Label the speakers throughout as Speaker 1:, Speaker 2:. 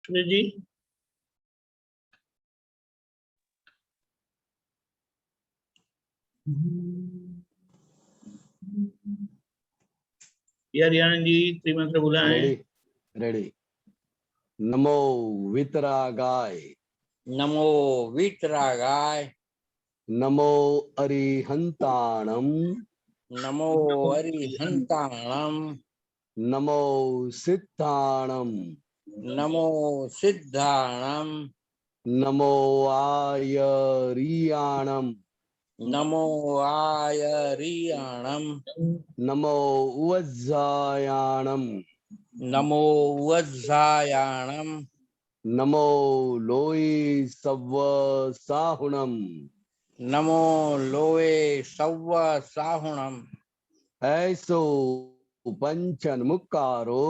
Speaker 1: सूर्य जी। हरियाणा जी त्रिमंत्र बुलाएं।
Speaker 2: Ready ready. नमो वितरागाय,
Speaker 3: नमो वीतरागाय,
Speaker 2: नमो अरिहंताणम,
Speaker 3: नमो अरिहंताणम,
Speaker 2: नमो सिद्धाणम,
Speaker 3: नमो सिद्धाणम,
Speaker 2: नमो आयरियाणम,
Speaker 3: नमो आयरियाणम,
Speaker 2: नमो वज्जायाणम,
Speaker 3: नमो वज्जायाणम,
Speaker 2: नमो लोई सव्व साहुणम,
Speaker 3: नमो लोए सव्व साहुणम,
Speaker 2: ऐसो पंचन मुक्कारो,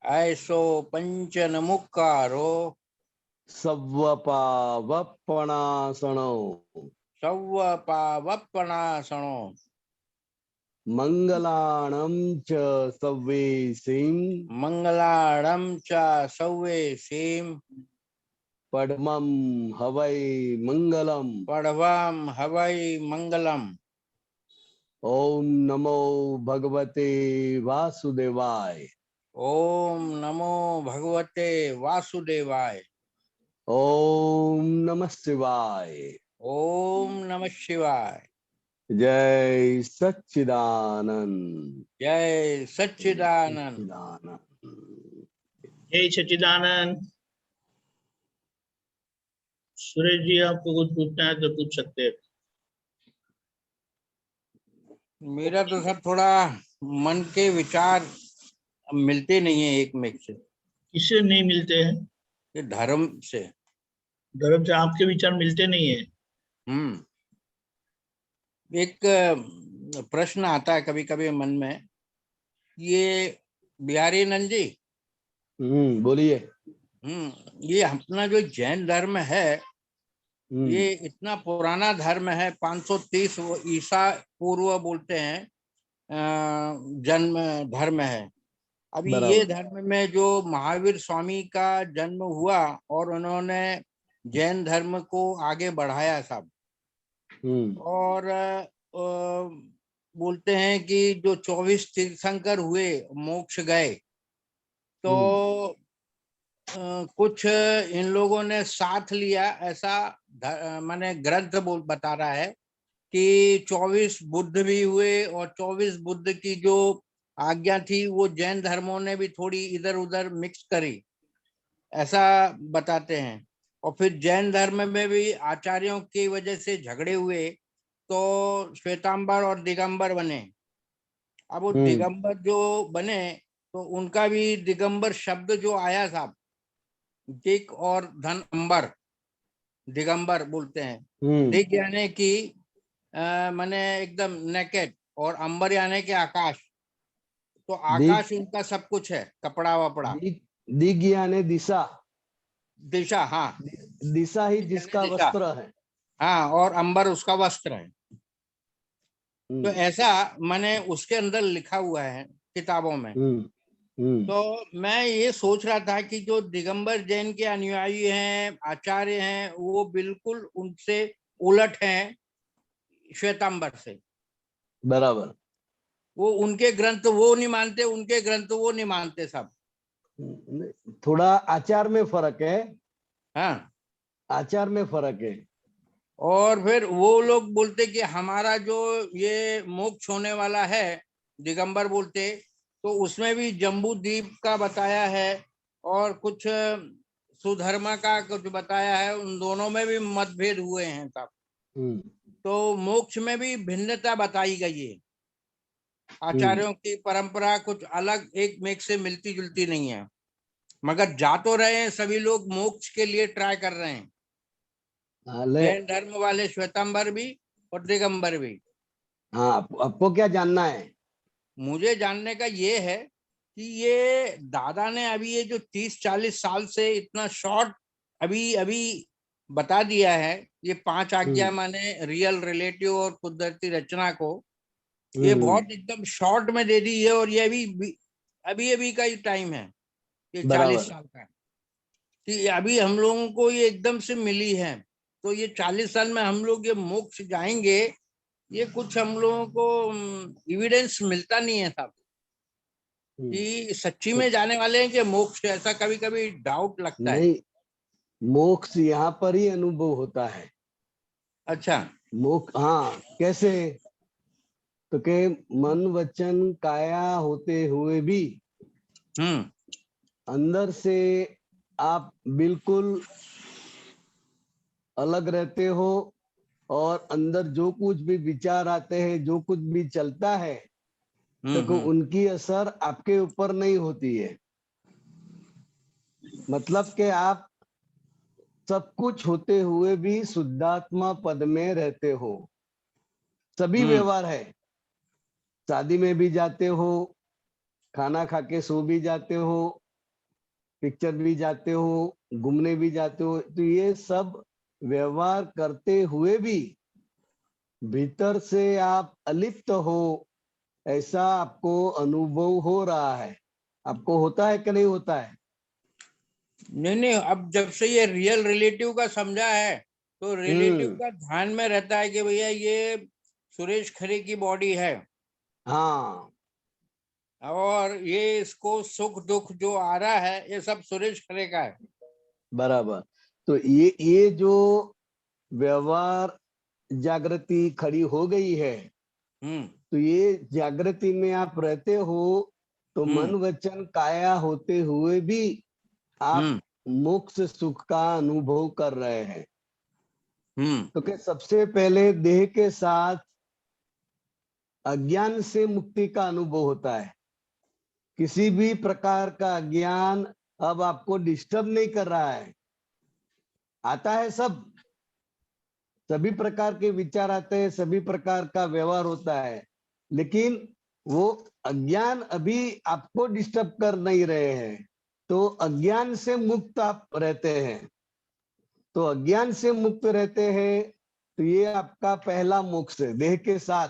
Speaker 3: ऐसो पंचन मुक्कारो,
Speaker 2: सव्वपावपणासनो,
Speaker 3: सव्व पावपणासनो,
Speaker 2: मंगलाणं च सव्वेसिं,
Speaker 3: मंगलाणं च सव्वेसिं,
Speaker 2: पद्मं हवै मंगलम।
Speaker 3: पढ़वाम हवै मंगलम।
Speaker 2: ओम नमो भगवते वासुदेवाय,
Speaker 3: ओम नमो भगवते वासुदेवाय,
Speaker 2: ओम नमः शिवाय।
Speaker 3: ओम नमः शिवाय।
Speaker 2: जय सच्चिदानंद,
Speaker 3: जय सच्चिदानंद।
Speaker 1: जय सच्चिदानंद। सूरज जी, आपको कुछ पूछना है तो पूछ सकते हैं।
Speaker 3: मेरा तो सब थोड़ा मन के विचार मिलते नहीं है एक में से,
Speaker 1: किससे नहीं मिलते हैं?
Speaker 3: ये धर्म से।
Speaker 1: धर्म से आपके विचार मिलते नहीं है।
Speaker 3: एक प्रश्न आता है कभी कभी मन में, ये बिहारी नंद जी,
Speaker 2: बोलिए।
Speaker 3: ये अपना जो जैन धर्म है, ये इतना पुराना धर्म है, 530 ईसा पूर्व बोलते हैं जन्म धर्म है। अभी ये धर्म में जो महावीर स्वामी का जन्म हुआ और उन्होंने जैन धर्म को आगे बढ़ाया सब। और बोलते हैं कि जो 24 तीर्थंकर हुए मोक्ष गए, तो कुछ इन लोगों ने साथ लिया, ऐसा माने ग्रंथ बता रहा है कि 24 बुद्ध भी हुए और 24 बुद्ध की जो आज्ञा थी वो जैन धर्मों ने भी थोड़ी इधर उधर मिक्स करी, ऐसा बताते हैं। और फिर जैन धर्म में भी आचार्यों की वजह से झगड़े हुए, तो श्वेतांबर और दिगंबर बने। अब वो दिगंबर जो बने, तो उनका भी दिगंबर शब्द जो आया था, दिक और धन अंबर, दिगंबर बोलते हैं। दिक यानी कि माने एकदम नेकेड, और अंबर यानी कि आकाश। तो आकाश उनका सब कुछ है, कपड़ा वपड़ा।
Speaker 2: दिग यानी दिशा,
Speaker 3: दिशा, हाँ,
Speaker 2: दिशा ही जिसका वस्त्र है।
Speaker 3: हाँ, और अंबर उसका वस्त्र है। तो ऐसा माने उसके अंदर लिखा हुआ है किताबों में। तो मैं ये सोच रहा था कि जो दिगंबर जैन के अनुयायी हैं, आचार्य हैं, वो बिल्कुल उनसे उलट हैं श्वेतांबर से।
Speaker 2: बराबर।
Speaker 3: वो उनके ग्रंथ वो नहीं मानते, उनके ग्रंथ वो नहीं मानते सब।
Speaker 2: थोड़ा आचार में फर्क है।
Speaker 3: हाँ,
Speaker 2: आचार में फर्क है।
Speaker 3: और फिर वो लोग बोलते कि हमारा जो ये मोक्ष होने वाला है, दिगंबर बोलते, तो उसमें भी जम्बू द्वीप का बताया है और कुछ सुधर्मा का कुछ बताया है। उन दोनों में भी मतभेद हुए हैं तब। तो मोक्ष में भी भिन्नता बताई गई है। आचार्यों की परंपरा कुछ अलग, एक मेक से मिलती जुलती नहीं है, मगर जा तो रहे हैं सभी लोग मोक्ष के लिए, ट्राई कर रहे हैं। जैन धर्म वाले श्वेतांबर भी और दिगंबर भी।
Speaker 2: हाँ, आपको क्या जानना है?
Speaker 3: मुझे जानने का ये है कि ये दादा ने अभी ये जो 30-40 साल से इतना शॉर्ट अभी अभी बता दिया है, ये 5 आज्ञा माने रियल, रिलेटिव और कुदरती रचना को, ये बहुत एकदम शॉर्ट में दे दी है। और ये अभी अभी का ही टाइम है, ये 40 साल का। कि अभी हम लोगों को ये एकदम से मिली है, तो ये 40 साल में हम लोग ये मोक्ष जाएंगे, ये कुछ हम लोगों को एविडेंस मिलता नहीं है साहब कि सच्ची में जाने वाले हैं कि मोक्ष, ऐसा कभी कभी डाउट लगता है।
Speaker 2: नहीं, मोक्ष यहाँ पर ही अनुभव होता है।
Speaker 3: अच्छा।
Speaker 2: मोक्ष, हाँ, कैसे? तो के मन वचन काया होते हुए भी अंदर से आप बिल्कुल अलग रहते हो, और अंदर जो कुछ भी विचार आते हैं, जो कुछ भी चलता है, तो उनकी असर आपके ऊपर नहीं होती है। मतलब कि आप सब कुछ होते हुए भी शुद्धात्मा पद में रहते हो। सभी व्यवहार है, शादी में भी जाते हो, खाना खा के सो भी जाते हो, पिक्चर भी जाते हो, घूमने भी जाते हो, तो ये सब व्यवहार करते हुए भी भीतर से आप अलिप्त हो, ऐसा आपको अनुभव हो रहा है। आपको होता है कि नहीं होता है?
Speaker 3: नहीं नहीं, अब जब से ये रियल रिलेटिव का समझा है, तो रिलेटिव का ध्यान में रहता है कि भैया ये सुरेश खरे की बॉडी है,
Speaker 2: हाँ,
Speaker 3: और ये इसको सुख दुख जो आ रहा है ये सब सुरेश खरे का है।
Speaker 2: बराबर। तो ये जो व्यवहार जागृति खड़ी हो गई है, तो ये जागृति में आप रहते हो, तो मन वचन काया होते हुए भी आप मोक्ष सुख का अनुभव कर रहे हैं। तो कि सबसे पहले देह के साथ अज्ञान से मुक्ति का अनुभव होता है। किसी भी प्रकार का अज्ञान अब आपको डिस्टर्ब नहीं कर रहा है। आता है सब, सभी प्रकार के विचार आते हैं, सभी प्रकार का व्यवहार होता है, लेकिन वो अज्ञान अभी आपको डिस्टर्ब कर नहीं रहे हैं। तो अज्ञान से मुक्त आप रहते हैं। तो अज्ञान से मुक्त रहते हैं, तो ये आपका पहला मोक्ष है देह के साथ।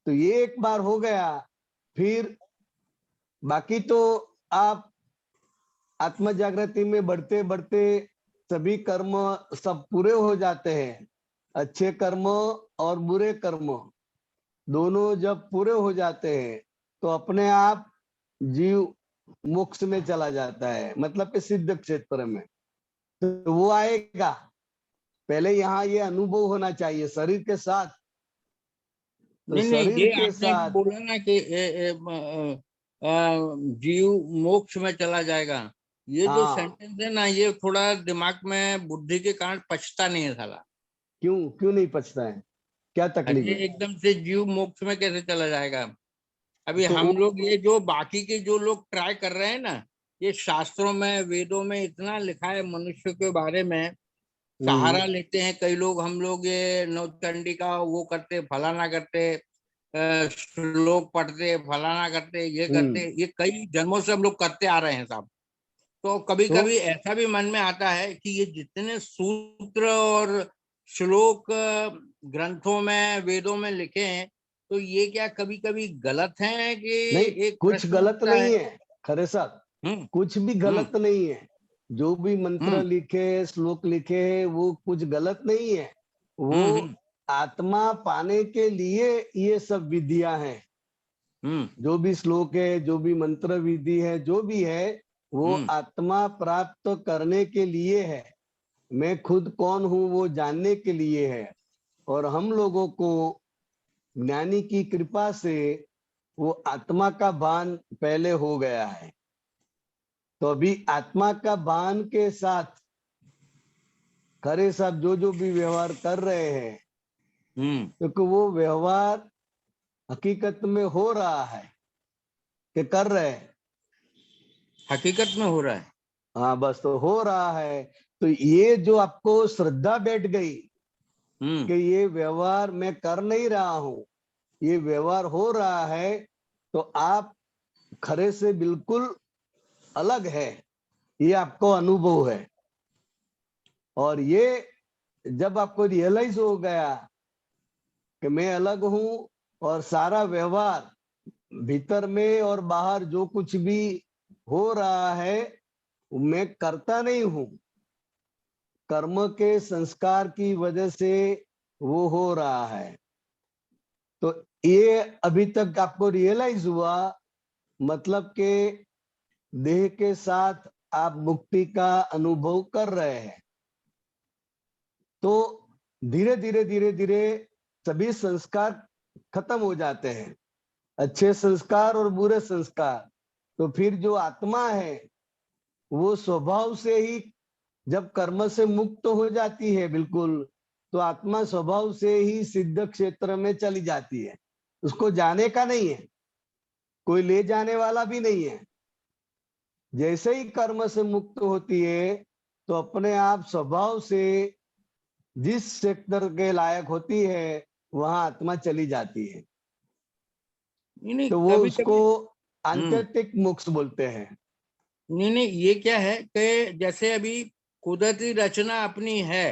Speaker 2: तो ये एक बार हो गया, फिर बाकी तो आप आत्म जागृति में बढ़ते बढ़ते सभी कर्म सब पूरे हो जाते हैं। अच्छे कर्म और बुरे कर्म दोनों जब पूरे हो जाते हैं, तो अपने आप जीव मोक्ष में चला जाता है, मतलब कि सिद्ध क्षेत्र में। तो वो आएगा, पहले यहाँ ये अनुभव होना चाहिए शरीर के साथ। तो
Speaker 3: नहीं नहीं,
Speaker 2: शरीर
Speaker 3: ये
Speaker 2: के
Speaker 3: आपने
Speaker 2: साथ
Speaker 3: बोला ना कि जीव मोक्ष में चला जाएगा, ये जो
Speaker 2: हाँ,
Speaker 3: सेंटेंस है ना, ये थोड़ा दिमाग में बुद्धि के कारण पचता नहीं है साला।
Speaker 2: क्यों क्यों नहीं पचता है? क्या तकलीफ
Speaker 3: अरे
Speaker 2: है?
Speaker 3: एकदम से जीव मोक्ष में कैसे चला जाएगा? अभी
Speaker 2: तो
Speaker 3: हम लोग ये जो बाकी के जो लोग ट्राई कर रहे हैं ना, ये शास्त्रों में वेदों में इतना लिखा है मनुष्य के बारे में, सहारा लेते हैं कई लोग, हम लोग ये नौचंडी का वो करते, फलाना करते, श्लोक पढ़ते, फलाना करते, ये करते, ये कई जन्मों से हम लोग करते आ रहे हैं साहब। तो कभी
Speaker 2: तो
Speaker 3: कभी ऐसा भी मन में आता है कि ये जितने सूत्र और श्लोक ग्रंथों में वेदों में लिखे हैं, तो ये क्या कभी कभी गलत हैं? कि
Speaker 2: नहीं,
Speaker 3: एक
Speaker 2: कुछ
Speaker 3: प्रश्न
Speaker 2: गलत
Speaker 3: उठता
Speaker 2: नहीं
Speaker 3: है।
Speaker 2: है खरे साहब,
Speaker 3: हम्म
Speaker 2: कुछ भी
Speaker 3: हम्म
Speaker 2: गलत नहीं है। जो भी मंत्र
Speaker 3: हम्म
Speaker 2: लिखे, श्लोक लिखे हैं, वो कुछ गलत नहीं है। वो
Speaker 3: हम्म
Speaker 2: आत्मा पाने के लिए ये सब विधियां हैं।
Speaker 3: हम्म
Speaker 2: जो भी श्लोक है, जो भी मंत्र विधि है, जो भी है, वो
Speaker 3: हम्म
Speaker 2: आत्मा प्राप्त करने के लिए है। मैं खुद कौन हूं वो जानने के लिए है। और हम लोगों को ज्ञानी की कृपा से वो आत्मा का भान पहले हो गया है। तो अभी आत्मा का भान के साथ खरे साहब जो भी व्यवहार कर रहे हैं, क्योंकि वो व्यवहार हकीकत में हो रहा है कि कर रहे हैं।
Speaker 3: हकीकत में हो रहा है।
Speaker 2: हाँ, बस तो हो रहा है। तो ये जो आपको श्रद्धा बैठ गई कि ये व्यवहार मैं कर नहीं रहा हूं, ये व्यवहार हो रहा है, तो आप खरे से बिल्कुल अलग है, ये आपको अनुभव है। और ये जब आपको रियलाइज हो गया कि मैं अलग हूं, और सारा व्यवहार भीतर में और बाहर जो कुछ भी हो रहा है, मैं करता नहीं हूं, कर्म के संस्कार की वजह से वो हो रहा है। तो ये अभी तक आपको रियलाइज हुआ, मतलब के देह के साथ आप मुक्ति का अनुभव कर रहे हैं। तो धीरे धीरे धीरे धीरे सभी संस्कार खत्म हो जाते हैं, अच्छे संस्कार और बुरे संस्कार। तो फिर जो आत्मा है वो स्वभाव से ही, जब कर्म से मुक्त हो जाती है बिल्कुल, तो आत्मा स्वभाव से ही सिद्ध क्षेत्र में चली जाती है। उसको जाने का नहीं है, कोई ले जाने वाला भी नहीं है। जैसे ही कर्म से मुक्त होती है तो अपने आप स्वभाव से जिस क्षेत्र के लायक होती है वहां आत्मा चली जाती है।
Speaker 3: नहीं,
Speaker 2: तो वो
Speaker 3: कभी
Speaker 2: उसको
Speaker 3: कभी
Speaker 2: आंतरिक मोक्ष बोलते हैं।
Speaker 3: नहीं, ये क्या है कि जैसे अभी कुदरती रचना अपनी है,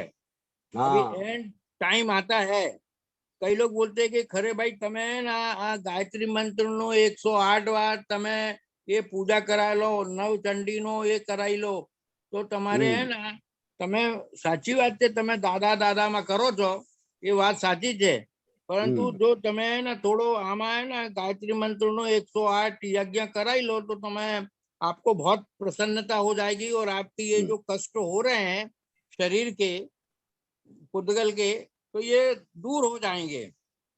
Speaker 3: अभी
Speaker 2: हाँ।
Speaker 3: एंड टाइम आता है। कई लोग बोलते हैं कि खरे भाई તમે ना આ ગાયત્રી મંત્રનો 108 વાર તમે એ પૂજા કરાવી લો, નવ ચંડીનો એ કરાવી લો તો તમારે હે ને તમે સાચી વાત છે, તમે દાદા દાદામાં કરો છો એ વાત સાચી છે, પરંતુ જો તમે હે ને થોડો આમાં હે ને ગાयत्री મંત્રનો 108 यज्ञ कराई लो तो તમે आपको बहुत प्रसन्नता हो जाएगी और आपके ये जो कष्ट हो रहे हैं शरीर के, पुद्गल के, तो ये दूर हो जाएंगे।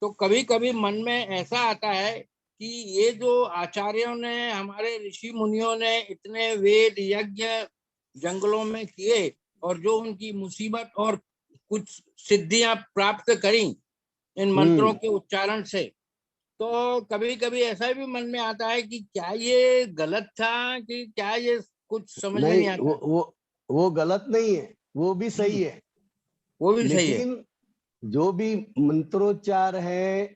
Speaker 3: तो कभी कभी मन में ऐसा आता है कि ये जो आचार्यों ने, हमारे ऋषि मुनियों ने इतने वेद यज्ञ जंगलों में किए और जो उनकी मुसीबत और कुछ सिद्धियां प्राप्त करी इन मंत्रों के उच्चारण से, तो कभी कभी ऐसा भी मन में आता है कि क्या ये गलत था कि क्या ये कुछ समझ में
Speaker 2: नहीं,
Speaker 3: नहीं आता।
Speaker 2: वो गलत नहीं है, वो भी सही है।
Speaker 3: वो भी सही है।
Speaker 2: लेकिन जो भी मंत्रोच्चार है,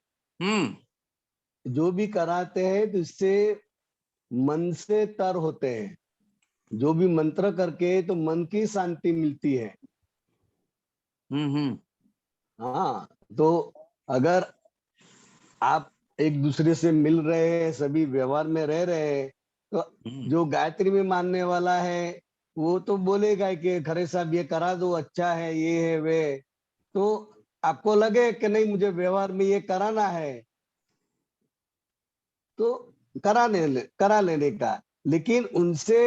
Speaker 2: जो भी कराते हैं तो इससे मन से तर होते हैं। जो भी मंत्र करके तो मन की शांति मिलती है। हाँ, तो अगर आप एक दूसरे से मिल रहे हैं, सभी व्यवहार में रह रहे हैं, तो जो गायत्री में मानने वाला है वो तो बोलेगा कि खरे साहब ये करा दो, अच्छा है, ये है वे। तो आपको लगे कि नहीं मुझे व्यवहार में ये कराना है तो करा लेने का, लेकिन उनसे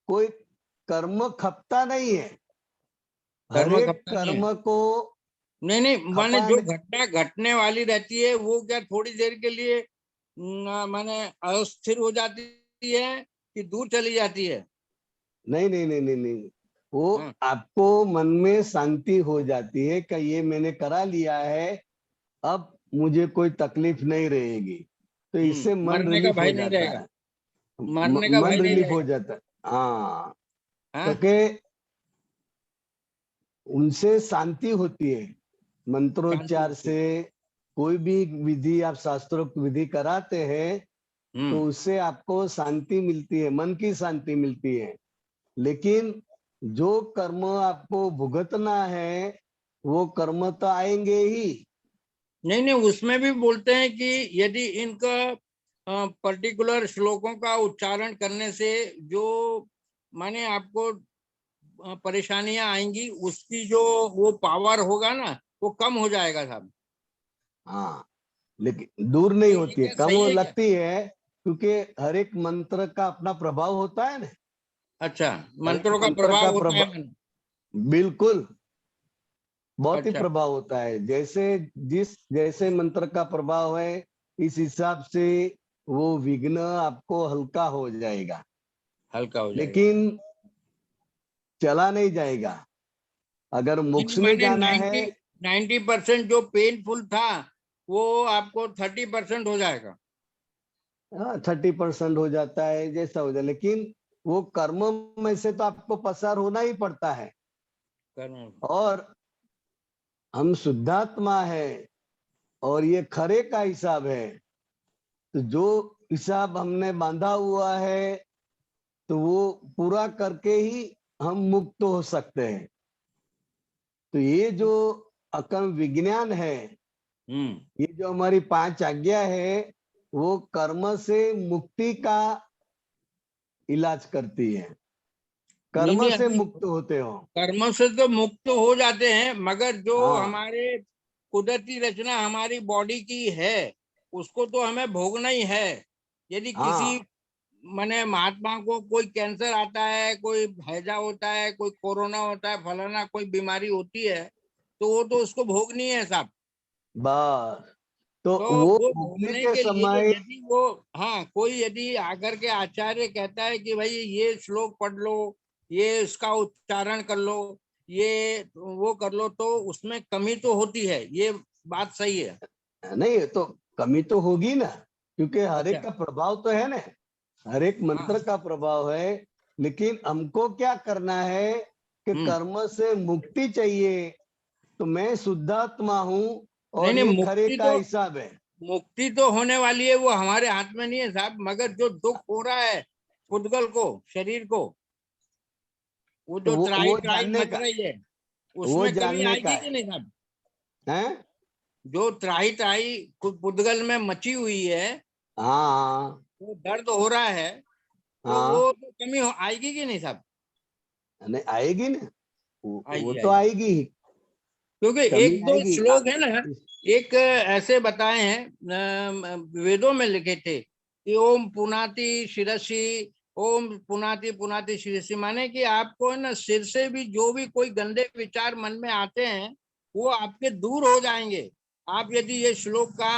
Speaker 2: कोई कर्म खपता नहीं है। हर
Speaker 3: कर्म
Speaker 2: एक
Speaker 3: खपता नहीं है।
Speaker 2: कर्म को
Speaker 3: नहीं माने जो
Speaker 2: खपाने,
Speaker 3: घटना घटने वाली रहती है वो क्या थोड़ी देर के लिए माने अस्थिर हो जाती है कि दूर चली जाती है?
Speaker 2: नहीं नहीं नहीं नहीं नहीं, वो
Speaker 3: हाँ।
Speaker 2: आपको मन में शांति हो जाती है कि ये मैंने करा लिया है, अब मुझे कोई तकलीफ नहीं रहेगी। तो इससे मन
Speaker 3: मरने का
Speaker 2: रिलीफ हो
Speaker 3: भय नहीं
Speaker 2: जाता
Speaker 3: रहेगा,
Speaker 2: है।
Speaker 3: मरने का
Speaker 2: मन
Speaker 3: भय नहीं
Speaker 2: रिलीफ हो
Speaker 3: रहेगा।
Speaker 2: जाता है। हाँ,
Speaker 3: हाँ?
Speaker 2: क्योंकि उनसे शांति होती है।
Speaker 3: शांति
Speaker 2: मंत्रोच्चार
Speaker 3: होती है।
Speaker 2: से कोई भी विधि आप शास्त्रोक्त विधि कराते हैं तो उससे आपको शांति मिलती है, मन की शांति मिलती है। लेकिन जो कर्म आपको भुगतना है वो कर्म तो आएंगे ही।
Speaker 3: नहीं, उसमें भी बोलते हैं कि यदि इनका पर्टिकुलर श्लोकों का उच्चारण करने से जो माने आपको परेशानियां आएंगी, उसकी जो वो पावर होगा ना वो कम हो जाएगा साहब।
Speaker 2: हाँ, लेकिन दूर नहीं
Speaker 3: ये
Speaker 2: होती है,
Speaker 3: क्या
Speaker 2: कम
Speaker 3: सही
Speaker 2: वो
Speaker 3: है क्या?
Speaker 2: लगती है, क्योंकि हर एक मंत्र का अपना प्रभाव होता है ना।
Speaker 3: अच्छा,
Speaker 2: हर एक
Speaker 3: मंत्रों का
Speaker 2: मंत्र का
Speaker 3: प्रभाव होता है
Speaker 2: प्रभाव,
Speaker 3: मन।
Speaker 2: बिल्कुल, बहुत ही
Speaker 3: अच्छा।
Speaker 2: प्रभाव होता है। जैसे मंत्र का प्रभाव है, इस हिसाब से वो विघ्न आपको हल्का हो जाएगा,
Speaker 3: हल्का हो जाएगा।
Speaker 2: लेकिन चला नहीं जाएगा। अगर मोक्ष में
Speaker 3: माने
Speaker 2: जाना है,
Speaker 3: 90% जो पेनफुल था वो आपको 30% हो जाएगा।
Speaker 2: 30% हो जाता है, जैसा हो जाए, लेकिन वो कर्म में से तो आपको पसार होना ही पड़ता है।
Speaker 3: कर्म।
Speaker 2: और हम शुद्धात्मा है और ये खरे का हिसाब है, तो जो हिसाब हमने बांधा हुआ है तो वो पूरा करके ही हम मुक्त हो सकते हैं। तो ये जो अकर्म विज्ञान है, ये जो हमारी 5 आज्ञा है, वो कर्म से मुक्ति का इलाज करती है। कर्म
Speaker 3: नहीं,
Speaker 2: से
Speaker 3: अभी
Speaker 2: मुक्त होते हो।
Speaker 3: कर्म से तो मुक्त हो जाते हैं, मगर जो
Speaker 2: हाँ।
Speaker 3: हमारे कुदरती रचना हमारी बॉडी की है उसको तो हमें भोगना ही है। यदि किसी
Speaker 2: हाँ
Speaker 3: माने महात्मा को कोई कैंसर आता है, कोई हैजा होता है, कोई कोरोना होता है, फलाना कोई बीमारी होती है, तो वो तो उसको भोगनी है साहब।
Speaker 2: बस, तो
Speaker 3: तो
Speaker 2: वो
Speaker 3: वो
Speaker 2: भोगने
Speaker 3: भोगने
Speaker 2: के
Speaker 3: के लिए
Speaker 2: समय
Speaker 3: यदि वो, हाँ, कोई यदि आकर के आचार्य कहता है कि भाई ये श्लोक पढ़ लो, ये इसका उच्चारण कर लो, ये वो कर लो, तो उसमें कमी तो होती है, ये बात सही है।
Speaker 2: नहीं, तो कमी तो होगी ना, क्योंकि हर एक
Speaker 3: अच्छा।
Speaker 2: का प्रभाव तो है ना, हर एक मंत्र
Speaker 3: हाँ।
Speaker 2: का प्रभाव है। लेकिन हमको क्या करना है कि
Speaker 3: हम्म।
Speaker 2: कर्म से मुक्ति चाहिए। तो मैं शुद्धात्मा हूँ
Speaker 3: नहीं
Speaker 2: और
Speaker 3: नहीं,
Speaker 2: ये खरे का हिसाब है।
Speaker 3: मुक्ति तो होने वाली है, वो हमारे हाथ में नहीं है साहब, मगर जो दुख हो रहा है पुद्गल को, शरीर को, वो
Speaker 2: तो
Speaker 3: जो त्राही
Speaker 2: वो
Speaker 3: त्राही
Speaker 2: जानने
Speaker 3: मच
Speaker 2: का,
Speaker 3: रही है,
Speaker 2: वो
Speaker 3: उसमें कमी
Speaker 2: जानने का
Speaker 3: आएगी कि
Speaker 2: है,
Speaker 3: नहीं साहब?
Speaker 2: हैं?
Speaker 3: जो त्राही त्राही पुद्गल में मची हुई है,
Speaker 2: हाँ
Speaker 3: वो दर्द हो रहा है, तो
Speaker 2: हाँ,
Speaker 3: वो तो कमी आएगी कि नहीं साहब?
Speaker 2: नहीं आएगी ना, वो
Speaker 3: आएगी
Speaker 2: तो
Speaker 3: आएगी।
Speaker 2: आएगी ही,
Speaker 3: क्योंकि
Speaker 2: कमी
Speaker 3: एक दो
Speaker 2: आएगी।
Speaker 3: श्लोक है ना, एक ऐसे बताए हैं, वेदों में लिखे थे कि ओम पुनाति शिरसी, ओम पुनाति पुनाति शिरसी, माने कि आपको है ना सिर से भी जो भी कोई गंदे विचार मन में आते हैं वो आपके दूर हो जाएंगे, आप यदि ये श्लोक का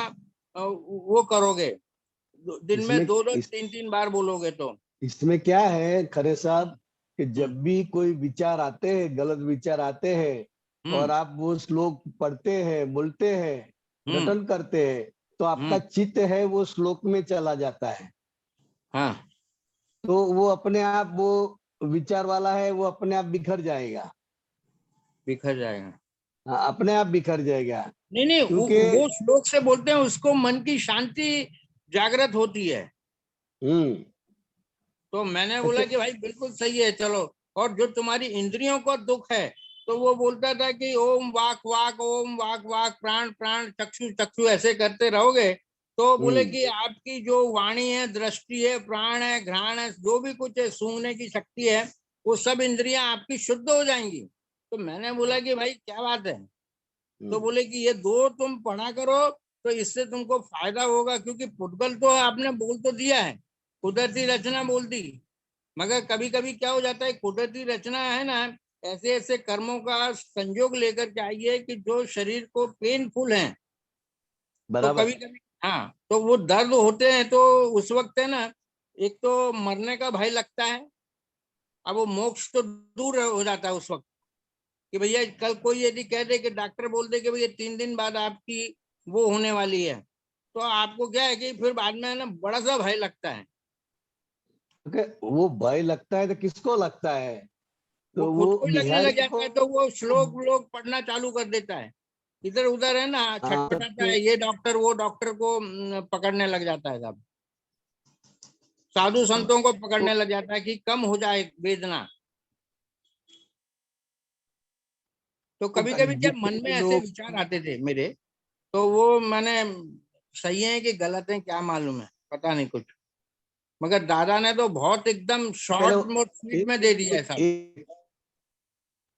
Speaker 3: वो करोगे, दिन में
Speaker 2: इसमें
Speaker 3: दो दो
Speaker 2: इस,
Speaker 3: तीन तीन बार बोलोगे तो।
Speaker 2: इसमें क्या है खरे साहब, कि
Speaker 3: हम्म।
Speaker 2: जब भी कोई विचार आते हैं, गलत विचार आते हैं,
Speaker 3: हम्म।
Speaker 2: और आप वो श्लोक पढ़ते हैं, बोलते हैं,
Speaker 3: हम्म।
Speaker 2: रटन करते हैं, तो आपका
Speaker 3: हम्म।
Speaker 2: चित्त है वो श्लोक में चला जाता है।
Speaker 3: हाँ,
Speaker 2: तो वो अपने आप, वो विचार वाला है, वो अपने आप बिखर जाएगा।
Speaker 3: बिखर जाएगा।
Speaker 2: हाँ, अपने आप बिखर जाएगा।
Speaker 3: नहीं नहीं,
Speaker 2: क्योंकि
Speaker 3: वो श्लोक से बोलते हैं उसको मन की शांति जागृत होती है।
Speaker 2: हम्म,
Speaker 3: तो मैंने
Speaker 2: अच्छा,
Speaker 3: बोला कि भाई बिल्कुल सही है, चलो। और जो तुम्हारी इंद्रियों को दुख है, तो वो बोलता था कि ओम वाक वाक, ओम वाक वाक, प्राण प्राण, चक्षु चक्षु, ऐसे करते रहोगे तो बोले
Speaker 2: हम्म,
Speaker 3: कि आपकी जो वाणी है, दृष्टि है, प्राण है, घ्राण है, जो भी कुछ है, सूंघने की शक्ति है, वो सब इंद्रियां आपकी शुद्ध हो जाएंगी। तो मैंने बोला कि भाई क्या बात है। तो
Speaker 2: हम्म,
Speaker 3: बोले कि ये दो तुम पढ़ा करो, तो इससे तुमको फायदा होगा, क्योंकि फुटबॉल तो आपने बोल तो दिया है, कुदरती रचना बोल दी, मगर कभी कभी क्या हो जाता है, कुदरती रचना है ना, ऐसे ऐसे कर्मों का संयोग लेकर के आई है कि जो शरीर को पेनफुल है। तो कभी
Speaker 2: बराबर।
Speaker 3: कभी, हाँ, तो वो दर्द होते हैं, तो उस वक्त है ना, एक तो मरने का भय लगता है, अब वो मोक्ष तो दूर हो जाता है उस वक्त, कि भैया कल कोई यदि कह दे कि डॉक्टर बोल दे कि भैया 3 दिन बाद आपकी वो होने वाली है, तो आपको क्या है कि फिर बाद में है ना बड़ा सा भय लगता है।
Speaker 2: क्योंकि वो भय लगता है तो किसको लगता है?
Speaker 3: वो
Speaker 2: तो
Speaker 3: खुद
Speaker 2: वो
Speaker 3: को ही लगने लग
Speaker 2: बिहारी
Speaker 3: जाता
Speaker 2: को,
Speaker 3: है, तो वो श्लोक व्लोक पढ़ना चालू कर देता है, इधर उधर है ना छटपटाता है, ये डॉक्टर वो डॉक्टर को पकड़ने लग जाता है साहब, साधु संतों को पकड़ने लग जाता है कि कम हो जाए वेदना। तो कभी कभी क्या मन में
Speaker 2: जितने
Speaker 3: ऐसे
Speaker 2: लोग,
Speaker 3: विचार आते थे मेरे, तो वो मैंने, सही है कि गलत है क्या मालूम है, पता नहीं कुछ, मगर दादा ने तो बहुत एकदम
Speaker 2: पहले
Speaker 3: शॉर्ट मोट स्वीट
Speaker 2: एक
Speaker 3: में दे दिया है
Speaker 2: एक,
Speaker 3: सब।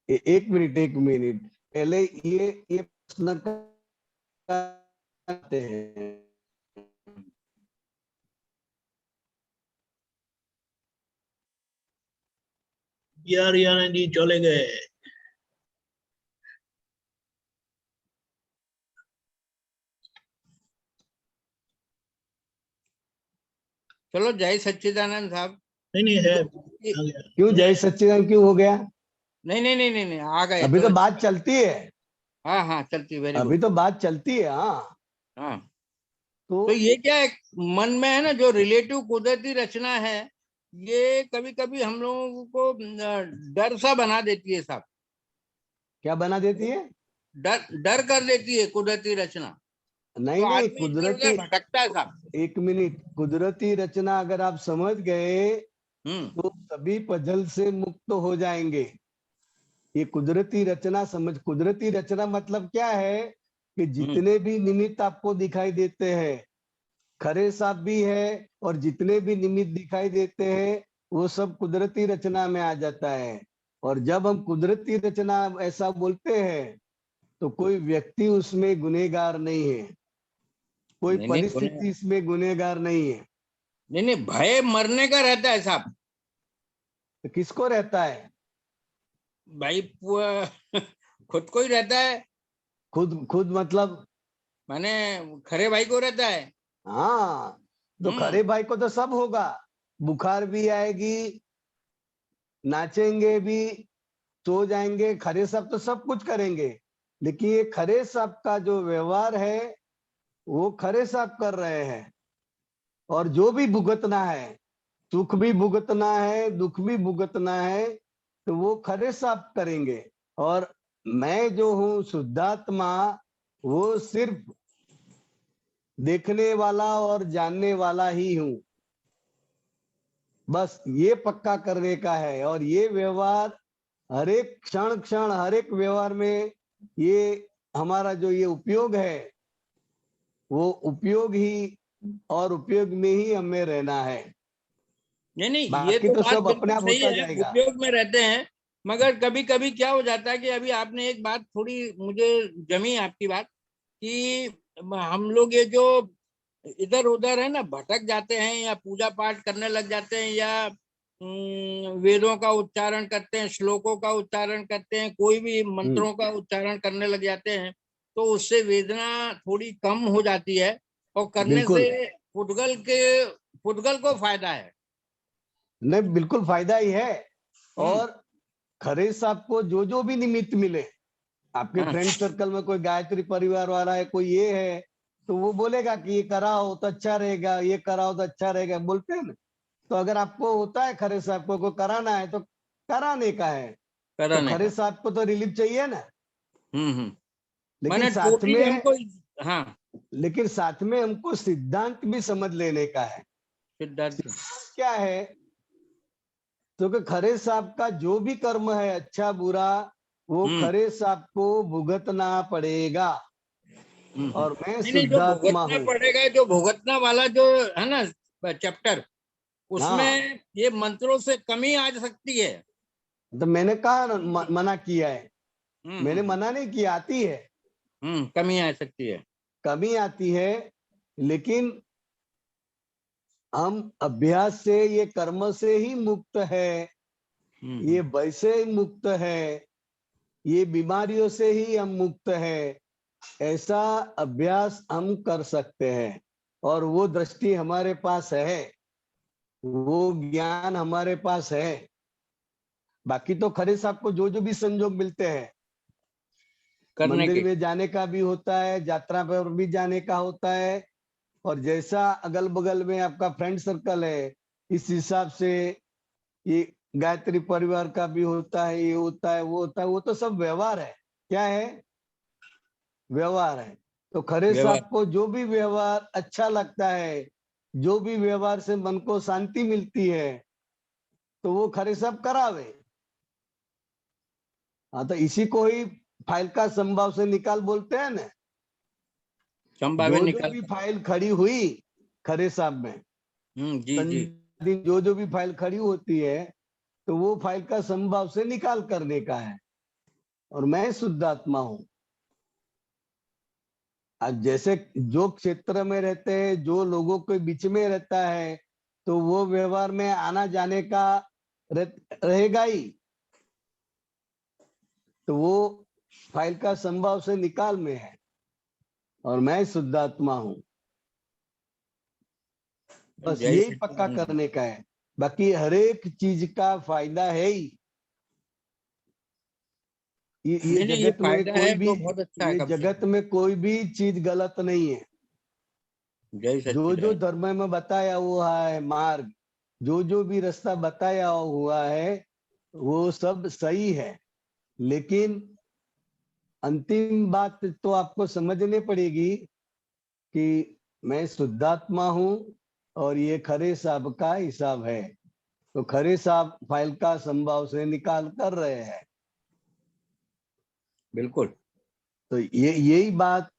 Speaker 2: एक, एक मिनट, एक मिनट, पहले ये प्रश्न करते हैं।
Speaker 1: यार यार जी चले गए।
Speaker 3: चलो, जय सच्चिदानंद साहब।
Speaker 1: नहीं नहीं है,
Speaker 3: तो
Speaker 1: आ गया
Speaker 2: क्यों
Speaker 1: सुने।
Speaker 2: जय सच्चिदानंद क्यों हो गया?
Speaker 3: नहीं नहीं नहीं नहीं नहीं, आ गए
Speaker 2: अभी
Speaker 3: तो
Speaker 2: तो
Speaker 3: अच्छी
Speaker 2: बात
Speaker 3: बात।
Speaker 2: चलती है,
Speaker 3: हाँ हाँ, चलती, वेरी
Speaker 2: अभी
Speaker 3: गुड।
Speaker 2: तो बात चलती है। हाँ,
Speaker 3: हाँ,
Speaker 2: तो
Speaker 3: तो ये क्या है, मन में है ना जो रिलेटिव कुदरती रचना है, ये कभी कभी हम लोगों को डर सा बना देती है साहब।
Speaker 2: क्या बना देती है?
Speaker 3: डर डर कर देती है कुदरती रचना, तो
Speaker 2: नहीं नहीं,
Speaker 3: आदमी इधर
Speaker 2: कुदरती,
Speaker 3: उधर भटकता है साहब।
Speaker 2: एक मिनट, कुदरती रचना अगर आप समझ गए
Speaker 3: हम्म।
Speaker 2: तो सभी पजल से मुक्त हो जाएंगे। ये कुदरती रचना समझ, कुदरती रचना मतलब क्या है कि
Speaker 3: हम्म।
Speaker 2: जितने भी निमित्त आपको दिखाई देते हैं, खरे साहब भी है, और जितने भी निमित्त दिखाई देते हैं वो सब कुदरती रचना में आ जाता है। और जब हम कुदरती रचना ऐसा बोलते हैं तो कोई व्यक्ति उसमें गुनहगार नहीं है, कोई
Speaker 3: नहीं नहीं
Speaker 2: परिस्थिति इसमें गुनहगार नहीं है।
Speaker 3: नहीं, भय मरने का रहता है साहब।
Speaker 2: तो किसको रहता है?
Speaker 3: भाई खुद को ही रहता है,
Speaker 2: खुद खुद मतलब?
Speaker 3: माने खरे भाई को रहता है।
Speaker 2: हाँ, तो खरे भाई को तो सब होगा, बुखार भी आएगी, नाचेंगे भी, सो जाएंगे, खरे साहब तो सब कुछ करेंगे। लेकिन ये खरे साहब का जो व्यवहार है वो खरे साहब कर रहे हैं। और जो भी भुगतना है, सुख भी भुगतना है, दुख भी भुगतना है, तो वो खरे साहब करेंगे। और मैं जो हूँ शुद्धात्मा, वो सिर्फ देखने वाला और जानने वाला ही हूँ। बस ये पक्का करने का है। और ये व्यवहार हर एक क्षण क्षण, हर एक व्यवहार में ये हमारा जो ये उपयोग है, वो उपयोग ही और उपयोग में ही हमें रहना है।
Speaker 3: नहीं नहीं, ये
Speaker 2: बाकी
Speaker 3: तो
Speaker 2: तो
Speaker 3: बात
Speaker 2: सब अपने
Speaker 3: बिल्कुल
Speaker 2: आप
Speaker 3: सही
Speaker 2: होता
Speaker 3: है,
Speaker 2: जाएगा।
Speaker 3: उपयोग में रहते हैं। मगर कभी कभी क्या हो जाता है कि अभी आपने एक बात थोड़ी मुझे जमी आपकी बात, कि हम लोग ये जो इधर उधर है ना भटक जाते हैं, या पूजा पाठ करने लग जाते हैं, या वेदों का उच्चारण करते हैं, श्लोकों का उच्चारण करते हैं, कोई भी मंत्रों का उच्चारण करने लग जाते हैं, तो उससे वेदना थोड़ी कम हो जाती है। और करने
Speaker 2: बिल्कुल
Speaker 3: से पुद्गल को फायदा है।
Speaker 2: नहीं, बिल्कुल फायदा ही है।
Speaker 3: हम्म।
Speaker 2: और खरे साहब को जो भी निमित्त मिले, आपके
Speaker 3: हाँ,
Speaker 2: फ्रेंड सर्कल में कोई गायत्री परिवार वाला है, कोई ये है, तो वो बोलेगा कि ये कराओ तो अच्छा रहेगा, ये कराओ तो अच्छा रहेगा, बोलते हैं ना। तो अगर आपको होता है खरे साहब को कराना है तो कराने का है। तो
Speaker 3: कराने
Speaker 2: खरे
Speaker 3: का।
Speaker 2: साहब को तो रिलीफ चाहिए ना।
Speaker 3: हम्म।
Speaker 2: लेकिन
Speaker 3: मैंने
Speaker 2: साथ
Speaker 3: टोटली
Speaker 2: में
Speaker 3: हमको। हाँ।
Speaker 2: लेकिन साथ में हमको सिद्धांत भी समझ लेने का है।
Speaker 3: सिद्धार्थ।
Speaker 2: सिद्धांत क्या है? क्योंकि खरे साहब का जो भी कर्म है, अच्छा बुरा, वो खरे साहब को भुगतना पड़ेगा। और मैं
Speaker 3: नहीं नहीं, जो
Speaker 2: शुद्धात्मा
Speaker 3: भुगतना
Speaker 2: हूँ।
Speaker 3: पड़ेगा, जो भुगतना वाला जो है ना चैप्टर,
Speaker 2: हाँ,
Speaker 3: उसमें ये मंत्रों से कमी आ सकती है।
Speaker 2: तो मैंने कहा ना, मना किया है। मैंने
Speaker 3: हम्म।
Speaker 2: मना नहीं किया, आती है,
Speaker 3: कमी आ सकती है।
Speaker 2: कमी आती है। लेकिन हम अभ्यास से, ये कर्म से ही मुक्त है, ये भय से ही मुक्त है, ये बीमारियों से ही हम मुक्त है। ऐसा अभ्यास हम कर सकते हैं। और वो दृष्टि हमारे पास है, वो ज्ञान हमारे पास है। बाकी तो खरे साहब को जो भी संजोग मिलते हैं,
Speaker 3: करने
Speaker 2: मंदिर
Speaker 3: के।
Speaker 2: में जाने का भी होता है, यात्रा पर भी जाने का होता है, और जैसा अगल बगल में आपका फ्रेंड सर्कल है, इस हिसाब से ये गायत्री परिवार का भी होता है, ये होता है, वो होता है। वो तो सब व्यवहार है। क्या है? व्यवहार है। तो खरे
Speaker 3: व्यवहार।
Speaker 2: साहब को जो भी व्यवहार अच्छा लगता है, जो भी व्यवहार से मन को शांति मिलती है, तो वो खरे साहब करावे। हाँ, तो इसी को ही फाइल का संभाव से निकाल बोलते हैं ना।
Speaker 3: संभावे
Speaker 2: जो
Speaker 3: निकाल
Speaker 2: भी
Speaker 3: कर।
Speaker 2: फाइल खड़ी हुई खरे साहब में,
Speaker 3: जी जी।
Speaker 2: जो भी फाइल खड़ी होती है, तो वो फाइल का संभाव से निकाल करने का है। और मैं शुद्धात्मा हूं। आज जैसे जो क्षेत्र में रहते हैं, जो लोगों के बीच में रहता है, तो वो व्यवहार में आना जाने का रहेगा ही। तो वो फाइल का संभाव से निकाल में है। और मैं शुद्धात्मा हूं। बस
Speaker 3: जय
Speaker 2: यही पक्का
Speaker 3: सच्चिदानंद।
Speaker 2: करने का है। बाकी हर एक चीज का फायदा है ही। ये
Speaker 3: नहीं नहीं, ये
Speaker 2: जगत में
Speaker 3: फायदा
Speaker 2: कोई
Speaker 3: है
Speaker 2: भी,
Speaker 3: तो बहुत अच्छा है,
Speaker 2: ये
Speaker 3: कम से
Speaker 2: जगत
Speaker 3: कम।
Speaker 2: में कोई भी चीज गलत नहीं है।
Speaker 3: जय
Speaker 2: जो
Speaker 3: सच्चिदानंद।
Speaker 2: धर्म में बताया हुआ है मार्ग, जो भी रास्ता बताया हुआ है, वो सब सही है। लेकिन अंतिम बात तो आपको समझनी पड़ेगी कि मैं शुद्धात्मा हूं और ये खरे साहब का हिसाब है। तो खरे साहब फाइल का संभाव से निकाल कर रहे हैं।
Speaker 3: बिल्कुल।
Speaker 2: तो ये यही बात,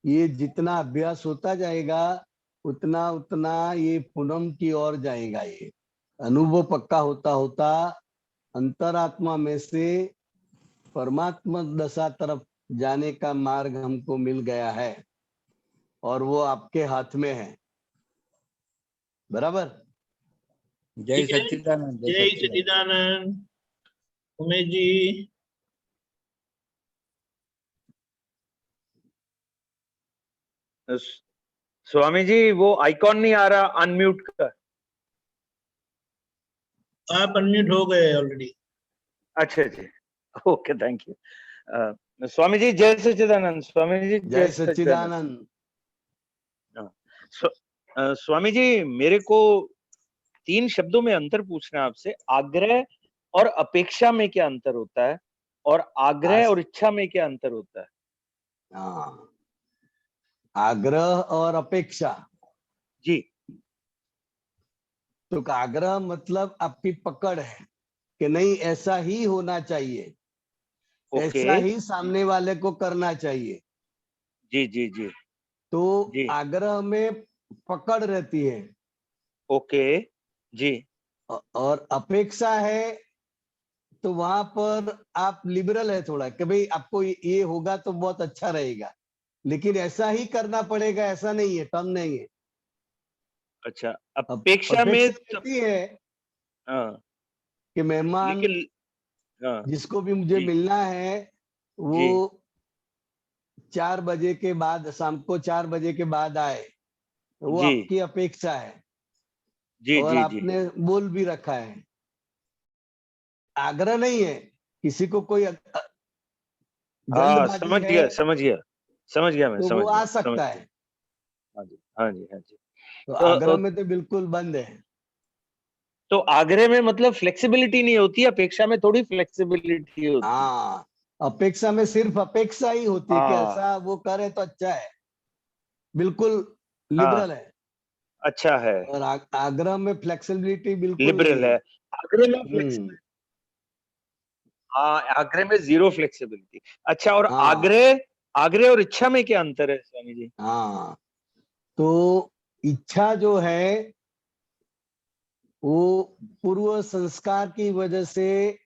Speaker 2: ये जितना अभ्यास होता जाएगा, उतना उतना ये पूनम की ओर जाएगा ये। अनुभव पक्का होता होता अंतरात्मा में से परमात्मा दशा तरफ जाने का मार्ग हमको मिल गया है और वो आपके हाथ में है। बराबर।
Speaker 3: जय
Speaker 1: ठीक है।
Speaker 3: सच्चिदानंद,
Speaker 1: जय सच्चिदानंद। उमेश जी।
Speaker 4: स्वामी जी वो आइकॉन नहीं आ रहा अनम्यूट का।
Speaker 1: आप अनम्यूट हो गए ऑलरेडी।
Speaker 4: अच्छा जी, okay, thank you. Swami ji जय सच्चिदानंद। स्वामी जी
Speaker 2: जय सच्चिदानंद।
Speaker 4: स्वामी जी मेरे को 3 शब्दों में अंतर पूछना है आपसे। आग्रह और अपेक्षा में क्या अंतर होता है, और आग्रह और इच्छा में क्या अंतर होता है?
Speaker 2: हाँ, आग्रह और अपेक्षा
Speaker 4: जी।
Speaker 2: तो आग्रह मतलब आपकी पकड़ है कि नहीं ऐसा ही होना चाहिए,
Speaker 4: ओके।
Speaker 2: ऐसा ही सामने वाले को करना चाहिए।
Speaker 4: जी जी जी
Speaker 2: तो
Speaker 4: जी।
Speaker 2: आग्रह में पकड़ रहती है।
Speaker 4: ओके जी।
Speaker 2: और अपेक्षा है तो वहां पर आप लिबरल है थोड़ा कि भाई आपको ये होगा तो बहुत अच्छा रहेगा, लेकिन ऐसा ही करना पड़ेगा, ऐसा नहीं है, टर्म नहीं है।
Speaker 4: अच्छा, अपेक्षा में
Speaker 2: रहती है
Speaker 4: हाँ,
Speaker 2: कि मेहमान
Speaker 4: लेकिन हाँ
Speaker 2: जिसको भी मुझे
Speaker 4: जी
Speaker 2: मिलना है वो
Speaker 4: जी
Speaker 2: 4 बजे के बाद, शाम को 4 बजे के बाद आए, वो
Speaker 4: जी
Speaker 2: आपकी अपेक्षा है
Speaker 4: जी
Speaker 2: और
Speaker 4: जी जी।
Speaker 2: आपने बोल भी रखा है। आग्रह नहीं है। किसी को कोई
Speaker 4: हाँ
Speaker 2: जल्दबाजी
Speaker 4: समझ
Speaker 2: है
Speaker 4: गया समझ गया समझ गया, मैं
Speaker 2: तो वो
Speaker 4: समझ
Speaker 2: आ
Speaker 4: गया समझ
Speaker 2: सकता
Speaker 4: गया।
Speaker 2: है।
Speaker 4: हाँ जी हाँ जी हाँ जी।
Speaker 2: तो
Speaker 4: तो
Speaker 2: आग्रह में तो बिल्कुल बंद है।
Speaker 4: तो आग्रह में मतलब फ्लेक्सिबिलिटी नहीं होती, अपेक्षा में थोड़ी फ्लेक्सिबिलिटी होती है।
Speaker 2: हाँ, अपेक्षा में सिर्फ अपेक्षा ही होती है कि
Speaker 4: हाँ
Speaker 2: ऐसा वो करे तो अच्छा है, बिल्कुल
Speaker 4: हाँ,
Speaker 2: लिबरल है।
Speaker 4: अच्छा है,
Speaker 2: और आग्रह में फ्लेक्सिबिलिटी बिल्कुल नहीं
Speaker 4: लिबरल
Speaker 2: है।
Speaker 4: है। आग्रह में
Speaker 2: हम्म।
Speaker 4: हाँ, आग्रह में जीरो फ्लेक्सिबिलिटी। अच्छा, और
Speaker 2: हाँ
Speaker 4: आग्रह आग्रह और इच्छा में क्या अंतर है स्वामी जी?
Speaker 2: हाँ, तो इच्छा जो है वो पूर्व संस्कार की वजह से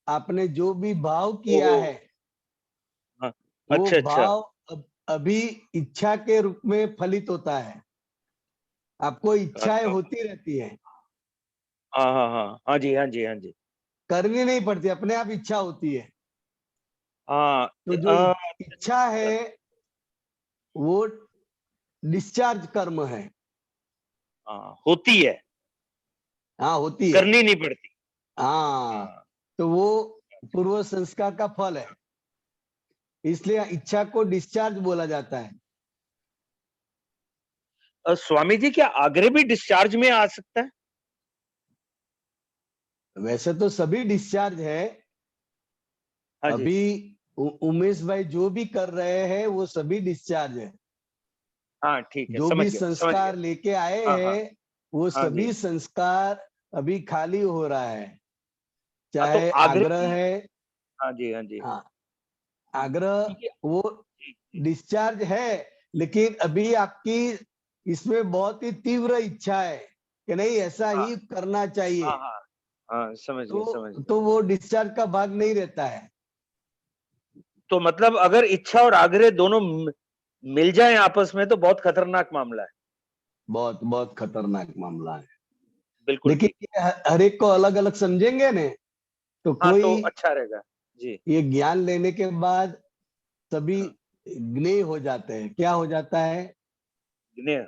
Speaker 2: आपने जो भी भाव किया
Speaker 4: ओहो।
Speaker 2: है
Speaker 4: हाँ,
Speaker 2: वो
Speaker 4: अच्छा अच्छा।
Speaker 2: भाव अभी इच्छा के रूप में फलित होता है। आपको इच्छाएं होती रहती है,
Speaker 4: हाँ हाँ हाँ हाँ जी हाँ जी हाँ जी।
Speaker 2: करनी नहीं पड़ती, अपने आप इच्छा होती है।
Speaker 4: हाँ
Speaker 2: तो जो इच्छा है वो डिस्चार्ज कर्म है।
Speaker 4: हाँ, होती है,
Speaker 2: हाँ, होती है।
Speaker 4: करनी नहीं पड़ती।
Speaker 2: हाँ,
Speaker 4: हाँ।
Speaker 2: तो वो पूर्व संस्कार का फल है, इसलिए इच्छा को डिस्चार्ज बोला जाता है।
Speaker 4: स्वामी जी क्या आग्रह भी डिस्चार्ज में आ सकता है?
Speaker 2: वैसे तो सभी डिस्चार्ज है।
Speaker 4: हाँ जी।
Speaker 2: अभी उमेश भाई जो भी कर रहे हैं वो सभी डिस्चार्ज है।
Speaker 4: हाँ ठीक है,
Speaker 2: जो
Speaker 4: समझ
Speaker 2: भी
Speaker 4: गया समझ गया।
Speaker 2: संस्कार लेके आए
Speaker 4: हाँ हाँ
Speaker 2: हैं वो
Speaker 4: हाँ जी।
Speaker 2: सभी संस्कार अभी खाली हो रहा है।
Speaker 4: हाँ तो
Speaker 2: चाहे
Speaker 4: आग्रह
Speaker 2: आग्रह
Speaker 4: की,
Speaker 2: है।
Speaker 4: हाँ जी हाँ जी।
Speaker 2: हाँ, आग्रह
Speaker 4: ठीक है।
Speaker 2: वो
Speaker 4: जी, जी।
Speaker 2: डिस्चार्ज है, लेकिन अभी आपकी इसमें बहुत ही तीव्र इच्छा है कि नहीं ऐसा
Speaker 4: हाँ
Speaker 2: ही करना चाहिए,
Speaker 4: हाँ हाँ हाँ, समझ गया समझ गया।
Speaker 2: तो वो डिस्चार्ज का भाग नहीं रहता है।
Speaker 4: तो मतलब अगर इच्छा और आग्रह दोनों मिल जाए आपस में तो बहुत खतरनाक मामला है।
Speaker 2: बहुत बहुत खतरनाक मामला है।
Speaker 4: बिल्कुल
Speaker 2: लेकिन
Speaker 4: ठीक।
Speaker 2: ये हर एक को अलग अलग समझेंगे ने तो
Speaker 4: हाँ
Speaker 2: कोई
Speaker 4: तो अच्छा रहेगा जी।
Speaker 2: ये ज्ञान लेने के बाद सभी
Speaker 4: हाँ,
Speaker 2: ज्ञेय हो जाते हैं। क्या हो जाता है?
Speaker 4: ज्ञेय।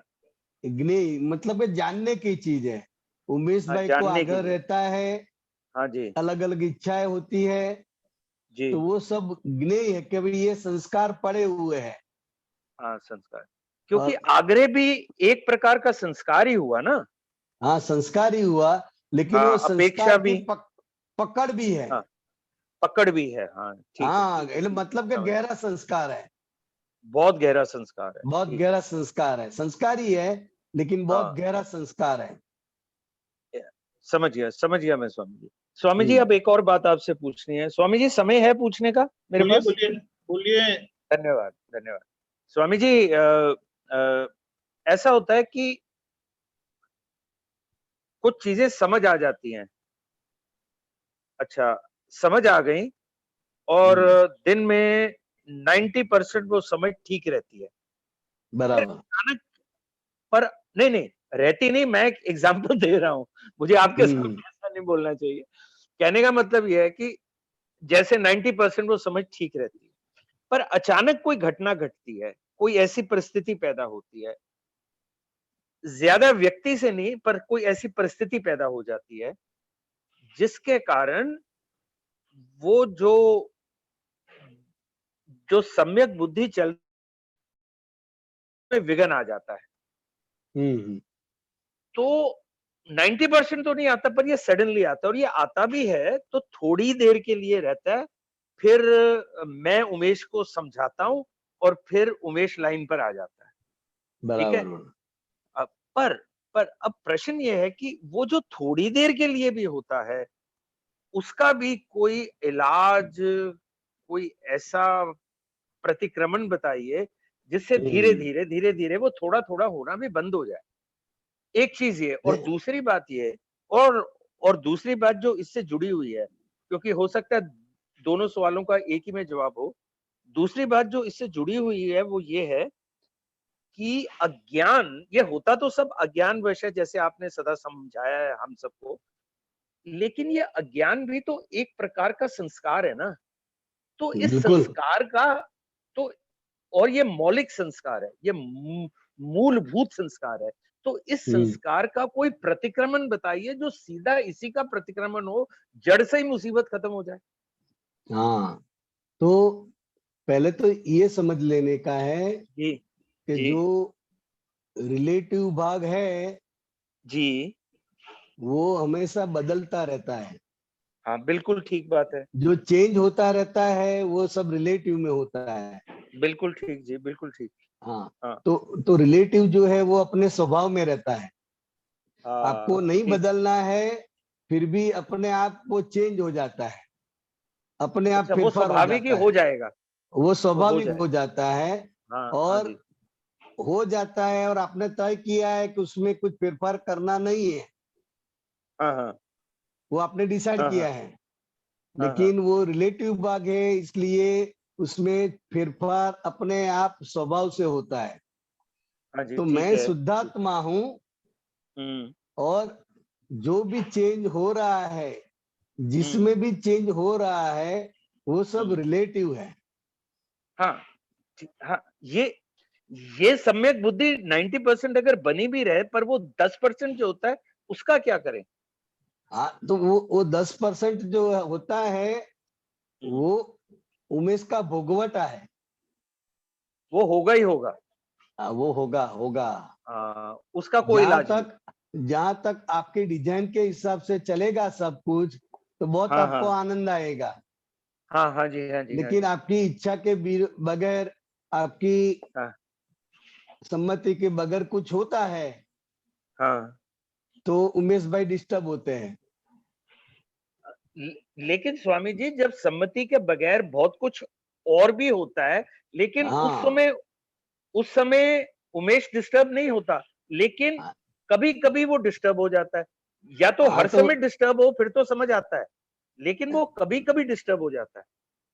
Speaker 2: ज्ञेय मतलब ये जानने की चीज है। उमेश
Speaker 4: हाँ,
Speaker 2: भाई को
Speaker 4: जानने की
Speaker 2: आग्रह
Speaker 4: चीज।
Speaker 2: रहता है,
Speaker 4: हाँ जी
Speaker 2: अलग अलग इच्छाएं होती है,
Speaker 4: जी।
Speaker 2: तो वो सब ज्ञेय है कि भाई ये संस्कार पड़े हुए हैं।
Speaker 4: हाँ, संस्कार, क्योंकि
Speaker 2: और
Speaker 4: आग्रह भी एक प्रकार का संस्कार ही हुआ ना।
Speaker 2: हाँ, संस्कार ही हुआ, लेकिन वो
Speaker 4: हाँ, अपेक्षा
Speaker 2: संस्कार की
Speaker 4: भी।
Speaker 2: पकड़ भी है।
Speaker 4: हाँ, पकड़ भी है। हाँ ठीक है
Speaker 2: हाँ,
Speaker 4: ठीक है,
Speaker 2: मतलब कि
Speaker 4: समझ।
Speaker 2: गहरा संस्कार है,
Speaker 4: बहुत गहरा संस्कार है,
Speaker 2: बहुत
Speaker 4: ठीक है।
Speaker 2: गहरा संस्कार है। संस्कार ही है लेकिन बहुत
Speaker 4: हाँ,
Speaker 2: गहरा संस्कार है।
Speaker 4: समझ गया मैं स्वामी जी। स्वामी जी
Speaker 2: हम्म।
Speaker 4: अब एक और बात आपसे पूछनी है। स्वामी जी समय है पूछने का मेरे
Speaker 1: बोलिए
Speaker 4: पास?
Speaker 1: बोलिए बोलिए।
Speaker 4: धन्यवाद धन्यवाद। स्वामी जी अ, ऐसा होता है कि कुछ चीजें समझ आ जाती हैं, अच्छा समझ आ गई, और दिन में 90% वो समझ ठीक रहती है। फिर
Speaker 2: बराबर।
Speaker 4: अचानक, पर नहीं नहीं रहती नहीं, मैं एक एग्जांपल दे रहा हूँ, मुझे आपके सामने ऐसा नहीं बोलना चाहिए। कहने का मतलब यह है कि जैसे 90% वो समझ ठीक रहती है, पर अचानक कोई घटना घटती है, कोई ऐसी परिस्थिति पैदा होती है, ज्यादा व्यक्ति से नहीं पर कोई ऐसी परिस्थिति पैदा हो जाती है जिसके कारण वो जो जो सम्यक बुद्धि चल में विघ्न आ जाता है। तो 90% तो नहीं आता, पर ये सडनली आता है, और ये आता भी है तो थोड़ी देर के लिए रहता है। फिर मैं उमेश को समझाता हूं और फिर उमेश लाइन पर आ जाता है, ठीक है।
Speaker 2: बराबर।
Speaker 4: अब पर अब प्रश्न ये है कि वो जो थोड़ी देर के लिए भी होता है, उसका भी कोई इलाज, कोई ऐसा प्रतिक्रमण बताइए जिससे धीरे धीरे वो थोड़ा थोड़ा होना भी बंद हो जाए। एक चीज ये, और दूसरी बात ये, और दूसरी बात जो इससे जुड़ी हुई है, क्योंकि हो सकता है दोनों सवालों का एक ही में जवाब हो। दूसरी बात जो इससे जुड़ी हुई है वो ये है कि अज्ञान, ये होता तो सब अज्ञान वश है, जैसे आपने सदा समझाया है हम सबको, लेकिन ये अज्ञान भी तो एक प्रकार का संस्कार है ना। तो इस
Speaker 2: बिल्कुल।
Speaker 4: संस्कार का, तो और ये मौलिक संस्कार है, ये मूलभूत संस्कार है। तो इस संस्कार का कोई प्रतिक्रमण बताइए जो सीधा इसी का प्रतिक्रमण हो, जड़ से ही मुसीबत खत्म हो जाए।
Speaker 2: हाँ, तो पहले तो ये समझ लेने का है
Speaker 4: जी
Speaker 2: कि
Speaker 4: जी
Speaker 2: जो रिलेटिव भाग है
Speaker 4: जी,
Speaker 2: वो हमेशा बदलता रहता है,
Speaker 4: हाँ बिल्कुल ठीक बात है,
Speaker 2: जो चेंज होता रहता है वो सब रिलेटिव में होता है।
Speaker 4: बिल्कुल ठीक जी, बिल्कुल ठीक।
Speaker 2: हाँ,
Speaker 4: हाँ
Speaker 2: तो रिलेटिव जो है वो अपने स्वभाव में रहता है, आपको नहीं
Speaker 4: ठीक।
Speaker 2: बदलना है, फिर भी अपने आप वो चेंज हो जाता है, अपने आप
Speaker 4: अच्छा, वो
Speaker 2: फेरफार हो
Speaker 4: स्वाभाविक ही
Speaker 2: जाता
Speaker 4: हो
Speaker 2: है,
Speaker 4: जाएगा,
Speaker 2: वो
Speaker 4: वो हो
Speaker 2: स्वाभाविक
Speaker 4: जाए।
Speaker 2: हो जाता है।
Speaker 4: हाँ हाँ
Speaker 2: और
Speaker 4: जी।
Speaker 2: हो जाता है और आपने तय किया है कि उसमें कुछ फेरफार करना नहीं है,
Speaker 4: हाँ हाँ
Speaker 2: वो आपने डिसाइड
Speaker 4: हाँ हाँ
Speaker 2: किया है,
Speaker 4: हाँ हाँ
Speaker 2: लेकिन वो रिलेटिव भाग है, इसलिए उसमें फेरफार अपने आप स्वभाव से होता है।
Speaker 4: हाँ जी,
Speaker 2: तो
Speaker 4: ठीक
Speaker 2: मैं
Speaker 4: है।
Speaker 2: शुद्धात्मा हूं,
Speaker 4: हम्म
Speaker 2: और जो भी चेंज हो रहा है,
Speaker 4: हम्म
Speaker 2: जिसमें भी चेंज हो रहा है, वो सब
Speaker 4: हम्म,
Speaker 2: रिलेटिव है।
Speaker 4: हाँ हाँ, ये सम्यक बुद्धि 90% अगर बनी भी रहे, पर वो 10% जो होता है उसका क्या करें।
Speaker 2: हाँ, तो वो 10% जो होता है
Speaker 4: हम्म,
Speaker 2: वो उमेश का भोगवटा है।
Speaker 4: वो होगा ही होगा।
Speaker 2: वो होगा होगा।
Speaker 4: उसका कोई
Speaker 2: जहां
Speaker 4: इलाज नहीं।
Speaker 2: तक जहां तक आपके डिजाइन के हिसाब से चलेगा सब कुछ, तो बहुत
Speaker 4: हाँ
Speaker 2: आपको
Speaker 4: हाँ
Speaker 2: आनंद आएगा।
Speaker 4: हाँ हाँ जी, हाँ जी, हाँ
Speaker 2: लेकिन
Speaker 4: जी।
Speaker 2: आपकी इच्छा के बगैर, आपकी
Speaker 4: हाँ
Speaker 2: सम्मति के बगैर कुछ होता है
Speaker 4: हाँ,
Speaker 2: तो उमेश भाई डिस्टर्ब होते हैं।
Speaker 4: लेकिन स्वामी जी, जब सम्मति के बगैर बहुत कुछ और भी होता है, लेकिन
Speaker 2: हाँ,
Speaker 4: उस समय उमेश डिस्टर्ब नहीं होता, लेकिन कभी कभी वो डिस्टर्ब हो जाता है। या तो
Speaker 2: हाँ,
Speaker 4: हर समय डिस्टर्ब हो फिर तो समझ आता है, लेकिन वो कभी कभी डिस्टर्ब हो जाता है।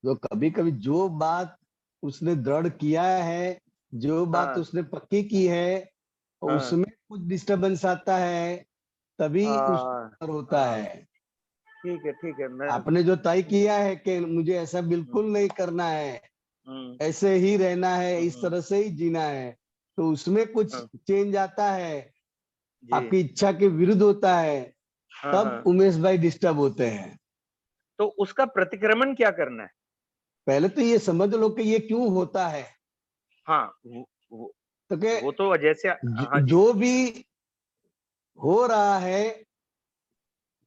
Speaker 2: तो कभी कभी जो बात उसने दृढ़ किया है, जो बात
Speaker 4: हाँ
Speaker 2: उसने पक्की की है,
Speaker 4: हाँ
Speaker 2: उसमें कुछ डिस्टरबेंस आता है, तभी उस
Speaker 4: हाँ
Speaker 2: पर होता
Speaker 4: हाँ,
Speaker 2: है।
Speaker 4: ठीक है, मैं
Speaker 2: आपने जो तय किया है कि मुझे ऐसा बिल्कुल नहीं करना है,
Speaker 4: हम्म
Speaker 2: ऐसे ही रहना है, इस
Speaker 4: हम्म,
Speaker 2: तरह से ही जीना है, तो उसमें कुछ
Speaker 4: हाँ,
Speaker 2: चेंज आता है,
Speaker 4: जी,
Speaker 2: आपकी इच्छा के विरुद्ध होता है,
Speaker 4: हाँ
Speaker 2: तब
Speaker 4: हाँ।
Speaker 2: उमेश भाई डिस्टर्ब होते हैं।
Speaker 4: तो उसका प्रतिक्रमण क्या करना है।
Speaker 2: पहले तो ये समझ लो कि ये क्यों होता है।
Speaker 4: हाँ वो,
Speaker 2: तो कि
Speaker 4: वो तो जैसे, हाँ जी,
Speaker 2: जो भी हो रहा है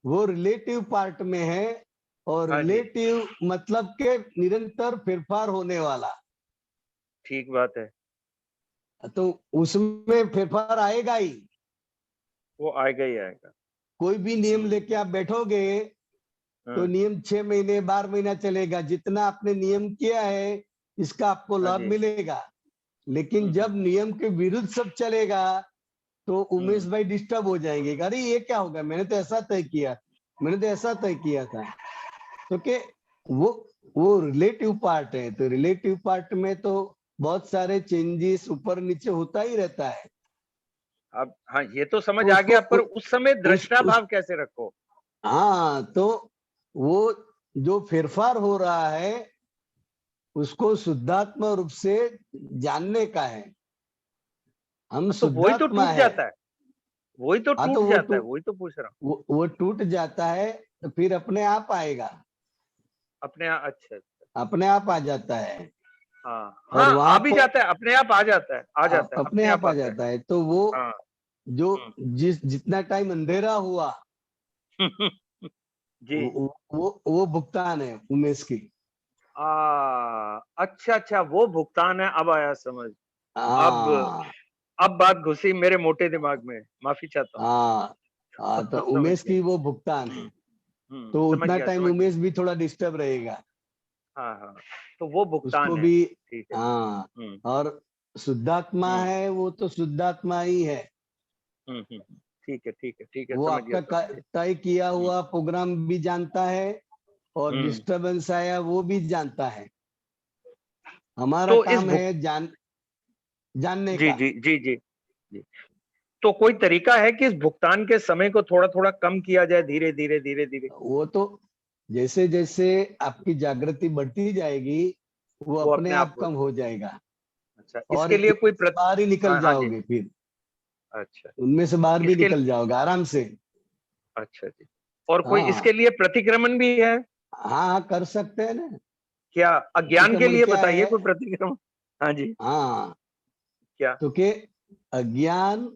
Speaker 2: वो रिलेटिव पार्ट में है, और
Speaker 4: हाँ जी,
Speaker 2: रिलेटिव मतलब के निरंतर फेरफार होने वाला,
Speaker 4: ठीक बात है,
Speaker 2: तो उसमें फेरफार आएगा ही।
Speaker 4: वो आएगा ही आएगा।
Speaker 2: कोई भी नियम
Speaker 4: हम्म
Speaker 2: लेके आप बैठोगे तो
Speaker 4: हाँ
Speaker 2: नियम 6 महीने 12 महीना चलेगा, जितना आपने नियम किया है इसका आपको
Speaker 4: हाँ
Speaker 2: लाभ
Speaker 4: जी,
Speaker 2: मिलेगा। लेकिन जब
Speaker 4: हम्म,
Speaker 2: नियम के विरुद्ध सब चलेगा तो उमेश भाई डिस्टर्ब हो जाएंगे, अरे ये क्या होगा, मैंने तो ऐसा तय किया, मैंने तो ऐसा तय किया था। तो कि वो रिलेटिव पार्ट है, तो रिलेटिव पार्ट में तो बहुत सारे चेंजेस ऊपर नीचे होता ही रहता है।
Speaker 4: अब हाँ, ये तो समझ
Speaker 2: तो
Speaker 4: आ गया, पर
Speaker 2: उसको
Speaker 4: उस समय दृष्टा
Speaker 2: उस
Speaker 4: भाव कैसे रखो?
Speaker 2: हाँ, तो वो जो फेरफार हो रहा है उसको शुद्धात्मा रूप से जानने का है। हम
Speaker 4: तो वही तो
Speaker 2: शुद्धात्मा
Speaker 4: टूट
Speaker 2: है।
Speaker 4: जाता है, वही तो
Speaker 2: हाँ,
Speaker 4: टूट
Speaker 2: तो
Speaker 4: जाता है, वही तो पूछ रहा हूँ।
Speaker 2: वो टूट जाता है, तो फिर अपने आप आएगा,
Speaker 4: अच्छा,
Speaker 2: अपने आप आ जाता है।
Speaker 4: हाँ
Speaker 2: और
Speaker 4: हाँ, आ
Speaker 2: वहां
Speaker 4: भी
Speaker 2: पर
Speaker 4: जाता है, अपने आप आ जाता है, आ जाता है,
Speaker 2: अपने
Speaker 4: अपने
Speaker 2: आप
Speaker 4: आप
Speaker 2: आ
Speaker 4: आता है।
Speaker 2: जाता है। तो वो
Speaker 4: हाँ।
Speaker 2: जो जितना टाइम अंधेरा हुआ
Speaker 4: जी।
Speaker 2: वो भुगतान है उमेश की।
Speaker 4: अच्छा अच्छा, वो भुगतान है, अब आया समझ। अब
Speaker 2: हाँ
Speaker 4: अब बात घुसी मेरे मोटे दिमाग में, माफी चाहता हूँ।
Speaker 2: हाँ हाँ, तो
Speaker 4: समझ
Speaker 2: उमेश
Speaker 4: गया।
Speaker 2: की वो भुगतान है। तो
Speaker 4: समझ
Speaker 2: उतना
Speaker 4: गया,
Speaker 2: टाइम
Speaker 4: समझ गया।
Speaker 2: उमेश भी थोड़ा डिस्टर्ब रहेगा,
Speaker 4: हाँ हाँ, तो वो भुगतान
Speaker 2: उसको
Speaker 4: है।
Speaker 2: भी।
Speaker 4: ठीक है।
Speaker 2: हाँ,
Speaker 4: हम्म
Speaker 2: और शुद्धात्मा
Speaker 4: हम्म
Speaker 2: है, वो तो शुद्धात्मा ही है।
Speaker 4: ठीक है, ठीक है, ठीक है,
Speaker 2: वो
Speaker 4: समझ गया,
Speaker 2: आपका
Speaker 4: समझ गया।
Speaker 2: तय किया
Speaker 4: हम्म
Speaker 2: हुआ प्रोग्राम भी जानता है, और
Speaker 4: हम्म।
Speaker 2: डिस्टरबेंस आया वो भी जानता है। हमारा
Speaker 4: तो इस
Speaker 2: काम है जानने
Speaker 4: जी
Speaker 2: का।
Speaker 4: जी जी जी जी, तो कोई तरीका है कि इस भुगतान के समय को थोड़ा थोड़ा कम किया जाए, धीरे धीरे धीरे धीरे?
Speaker 2: वो तो जैसे जैसे आपकी जागृति बढ़ती जाएगी वो
Speaker 4: वो
Speaker 2: अपने
Speaker 4: अपने आप
Speaker 2: आप
Speaker 4: हो
Speaker 2: कम
Speaker 4: जाए।
Speaker 2: हो जाएगा,
Speaker 4: अच्छा,
Speaker 2: और
Speaker 4: इसके लिए कोई
Speaker 2: इनमें से बाहर ही निकल
Speaker 4: हाँ हाँ जी।
Speaker 2: जाओगे, फिर
Speaker 4: अच्छा,
Speaker 2: उनमें से बाहर भी
Speaker 4: इसके
Speaker 2: निकल जाओगे आराम से।
Speaker 4: अच्छा जी, और कोई इसके
Speaker 2: हाँ
Speaker 4: लिए प्रतिक्रमण भी है
Speaker 2: हाँ हाँ, कर सकते हैं ना।
Speaker 4: क्या? अज्ञान के
Speaker 2: प्रतिक्रमण
Speaker 4: लिए
Speaker 2: क्या
Speaker 4: बताइए
Speaker 2: है?
Speaker 4: कोई प्रतिक्रमण। हाँ जी।
Speaker 2: हाँ,
Speaker 4: क्या?
Speaker 2: तो के अज्ञान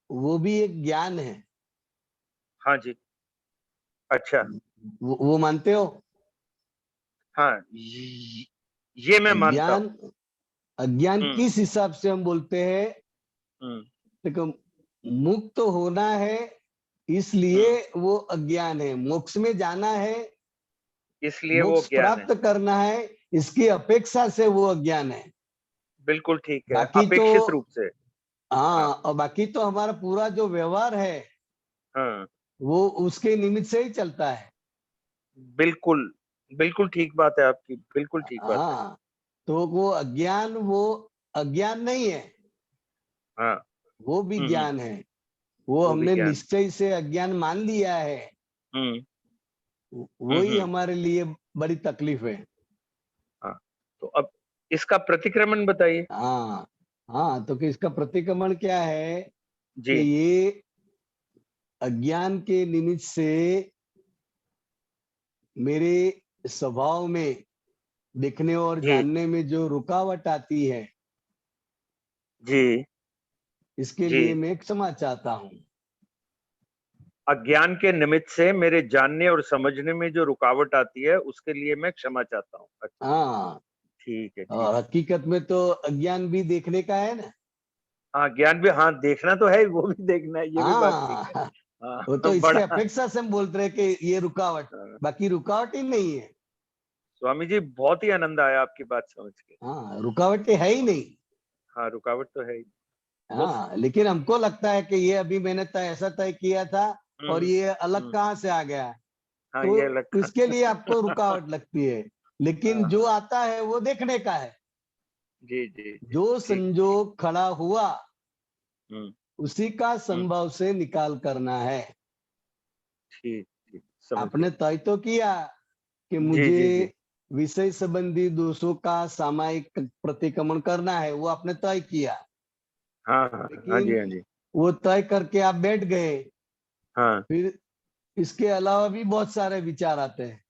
Speaker 2: वो भी एक ज्ञान है।
Speaker 4: हाँ जी। अच्छा।
Speaker 2: वो मानते हो?
Speaker 4: हाँ, ये मैं मानता हूँ।
Speaker 2: अज्ञान, अज्ञान
Speaker 4: हम्म
Speaker 2: किस हिसाब से हम बोलते हैं?
Speaker 4: हम्म
Speaker 2: देखो, मुक्त होना है इसलिए
Speaker 4: हम्म,
Speaker 2: वो अज्ञान है, मोक्ष में जाना है,
Speaker 4: इसलिए वो
Speaker 2: मोक्ष
Speaker 4: ज्ञान है।
Speaker 2: प्राप्त करना है, इसकी अपेक्षा से वो अज्ञान है।
Speaker 4: बिल्कुल ठीक है,
Speaker 2: बाकी तो
Speaker 4: अपेक्षित रूप से। हाँ
Speaker 2: हाँ, और बाकी तो हमारा पूरा जो व्यवहार है
Speaker 4: हाँ,
Speaker 2: वो उसके निमित्त से ही चलता है।
Speaker 4: बिल्कुल बिल्कुल ठीक बात है आपकी, बिल्कुल ठीक बात है।
Speaker 2: हाँ, तो वो अज्ञान नहीं है,
Speaker 4: हाँ।
Speaker 2: वो भी
Speaker 4: हम्म,
Speaker 2: ज्ञान है। वो
Speaker 4: वो भी
Speaker 2: हमने
Speaker 4: ज्ञान।
Speaker 2: निश्चय से अज्ञान मान लिया है,
Speaker 4: हम्म
Speaker 2: वही
Speaker 4: हम्म।
Speaker 2: हमारे लिए बड़ी तकलीफ है।
Speaker 4: हाँ, तो अब इसका प्रतिक्रमण बताइए।
Speaker 2: हाँ हाँ, तो कि इसका प्रतिक्रमण क्या है
Speaker 4: जी
Speaker 2: कि ये अज्ञान के निमित्त से मेरे स्वभाव में देखने और
Speaker 4: जी
Speaker 2: जानने में जो रुकावट आती है,
Speaker 4: जी
Speaker 2: इसके
Speaker 4: जी,
Speaker 2: लिए मैं क्षमा चाहता हूँ।
Speaker 4: अज्ञान के निमित्त से मेरे जानने और समझने में जो रुकावट आती है उसके लिए मैं क्षमा चाहता हूँ। अच्छा,
Speaker 2: हाँ,
Speaker 4: ठीक है, ठीक
Speaker 2: और
Speaker 4: है।
Speaker 2: हकीकत में तो अज्ञान भी देखने का है ना।
Speaker 4: हाँ, ज्ञान भी, हाँ देखना तो है, वो भी देखना है, ये भी बात ठीक है।
Speaker 2: हाँ, वो
Speaker 4: हाँ
Speaker 2: तो इसके
Speaker 4: बड़ा।
Speaker 2: अपेक्षा से हम बोलते रहे कि ये रुकावट,
Speaker 4: हाँ,
Speaker 2: बाकी रुकावट ही नहीं है।
Speaker 4: स्वामी जी बहुत ही आनंद आया आपकी बात समझ के।
Speaker 2: हाँ, रुकावट है ही नहीं।
Speaker 4: हाँ, रुकावट तो है ही। बस।
Speaker 2: हाँ, लेकिन हमको लगता है कि ये अभी मैंने ऐसा तय किया था और
Speaker 4: हम्म
Speaker 2: ये अलग
Speaker 4: हम्म,
Speaker 2: कहाँ से आ गया,
Speaker 4: हाँ ये
Speaker 2: तो
Speaker 4: लखा।
Speaker 2: इसके लिए आपको रुकावट लगती है। लेकिन
Speaker 4: हाँ
Speaker 2: जो
Speaker 4: हाँ,
Speaker 2: आता है वो देखने का है।
Speaker 4: जी जी जी,
Speaker 2: जो
Speaker 4: ठीक है, ठीक।
Speaker 2: संजोग खड़ा हुआ
Speaker 4: हम्म
Speaker 2: उसी का
Speaker 4: हम्म,
Speaker 2: संभव से निकाल करना है।
Speaker 4: ठीक ठीक, समझ
Speaker 2: आपने
Speaker 4: गया।
Speaker 2: तय तो किया कि
Speaker 4: जी
Speaker 2: मुझे
Speaker 4: जी जी,
Speaker 2: विषय संबंधी दोषों का सामायिक प्रतिक्रमण करना है, वो आपने तय किया।
Speaker 4: हाँ हाँ हाँ
Speaker 2: लेकिन
Speaker 4: जी, हाँ जी,
Speaker 2: वो तय करके आप बैठ गए,
Speaker 4: हाँ
Speaker 2: फिर इसके अलावा भी बहुत सारे विचार आते हैं,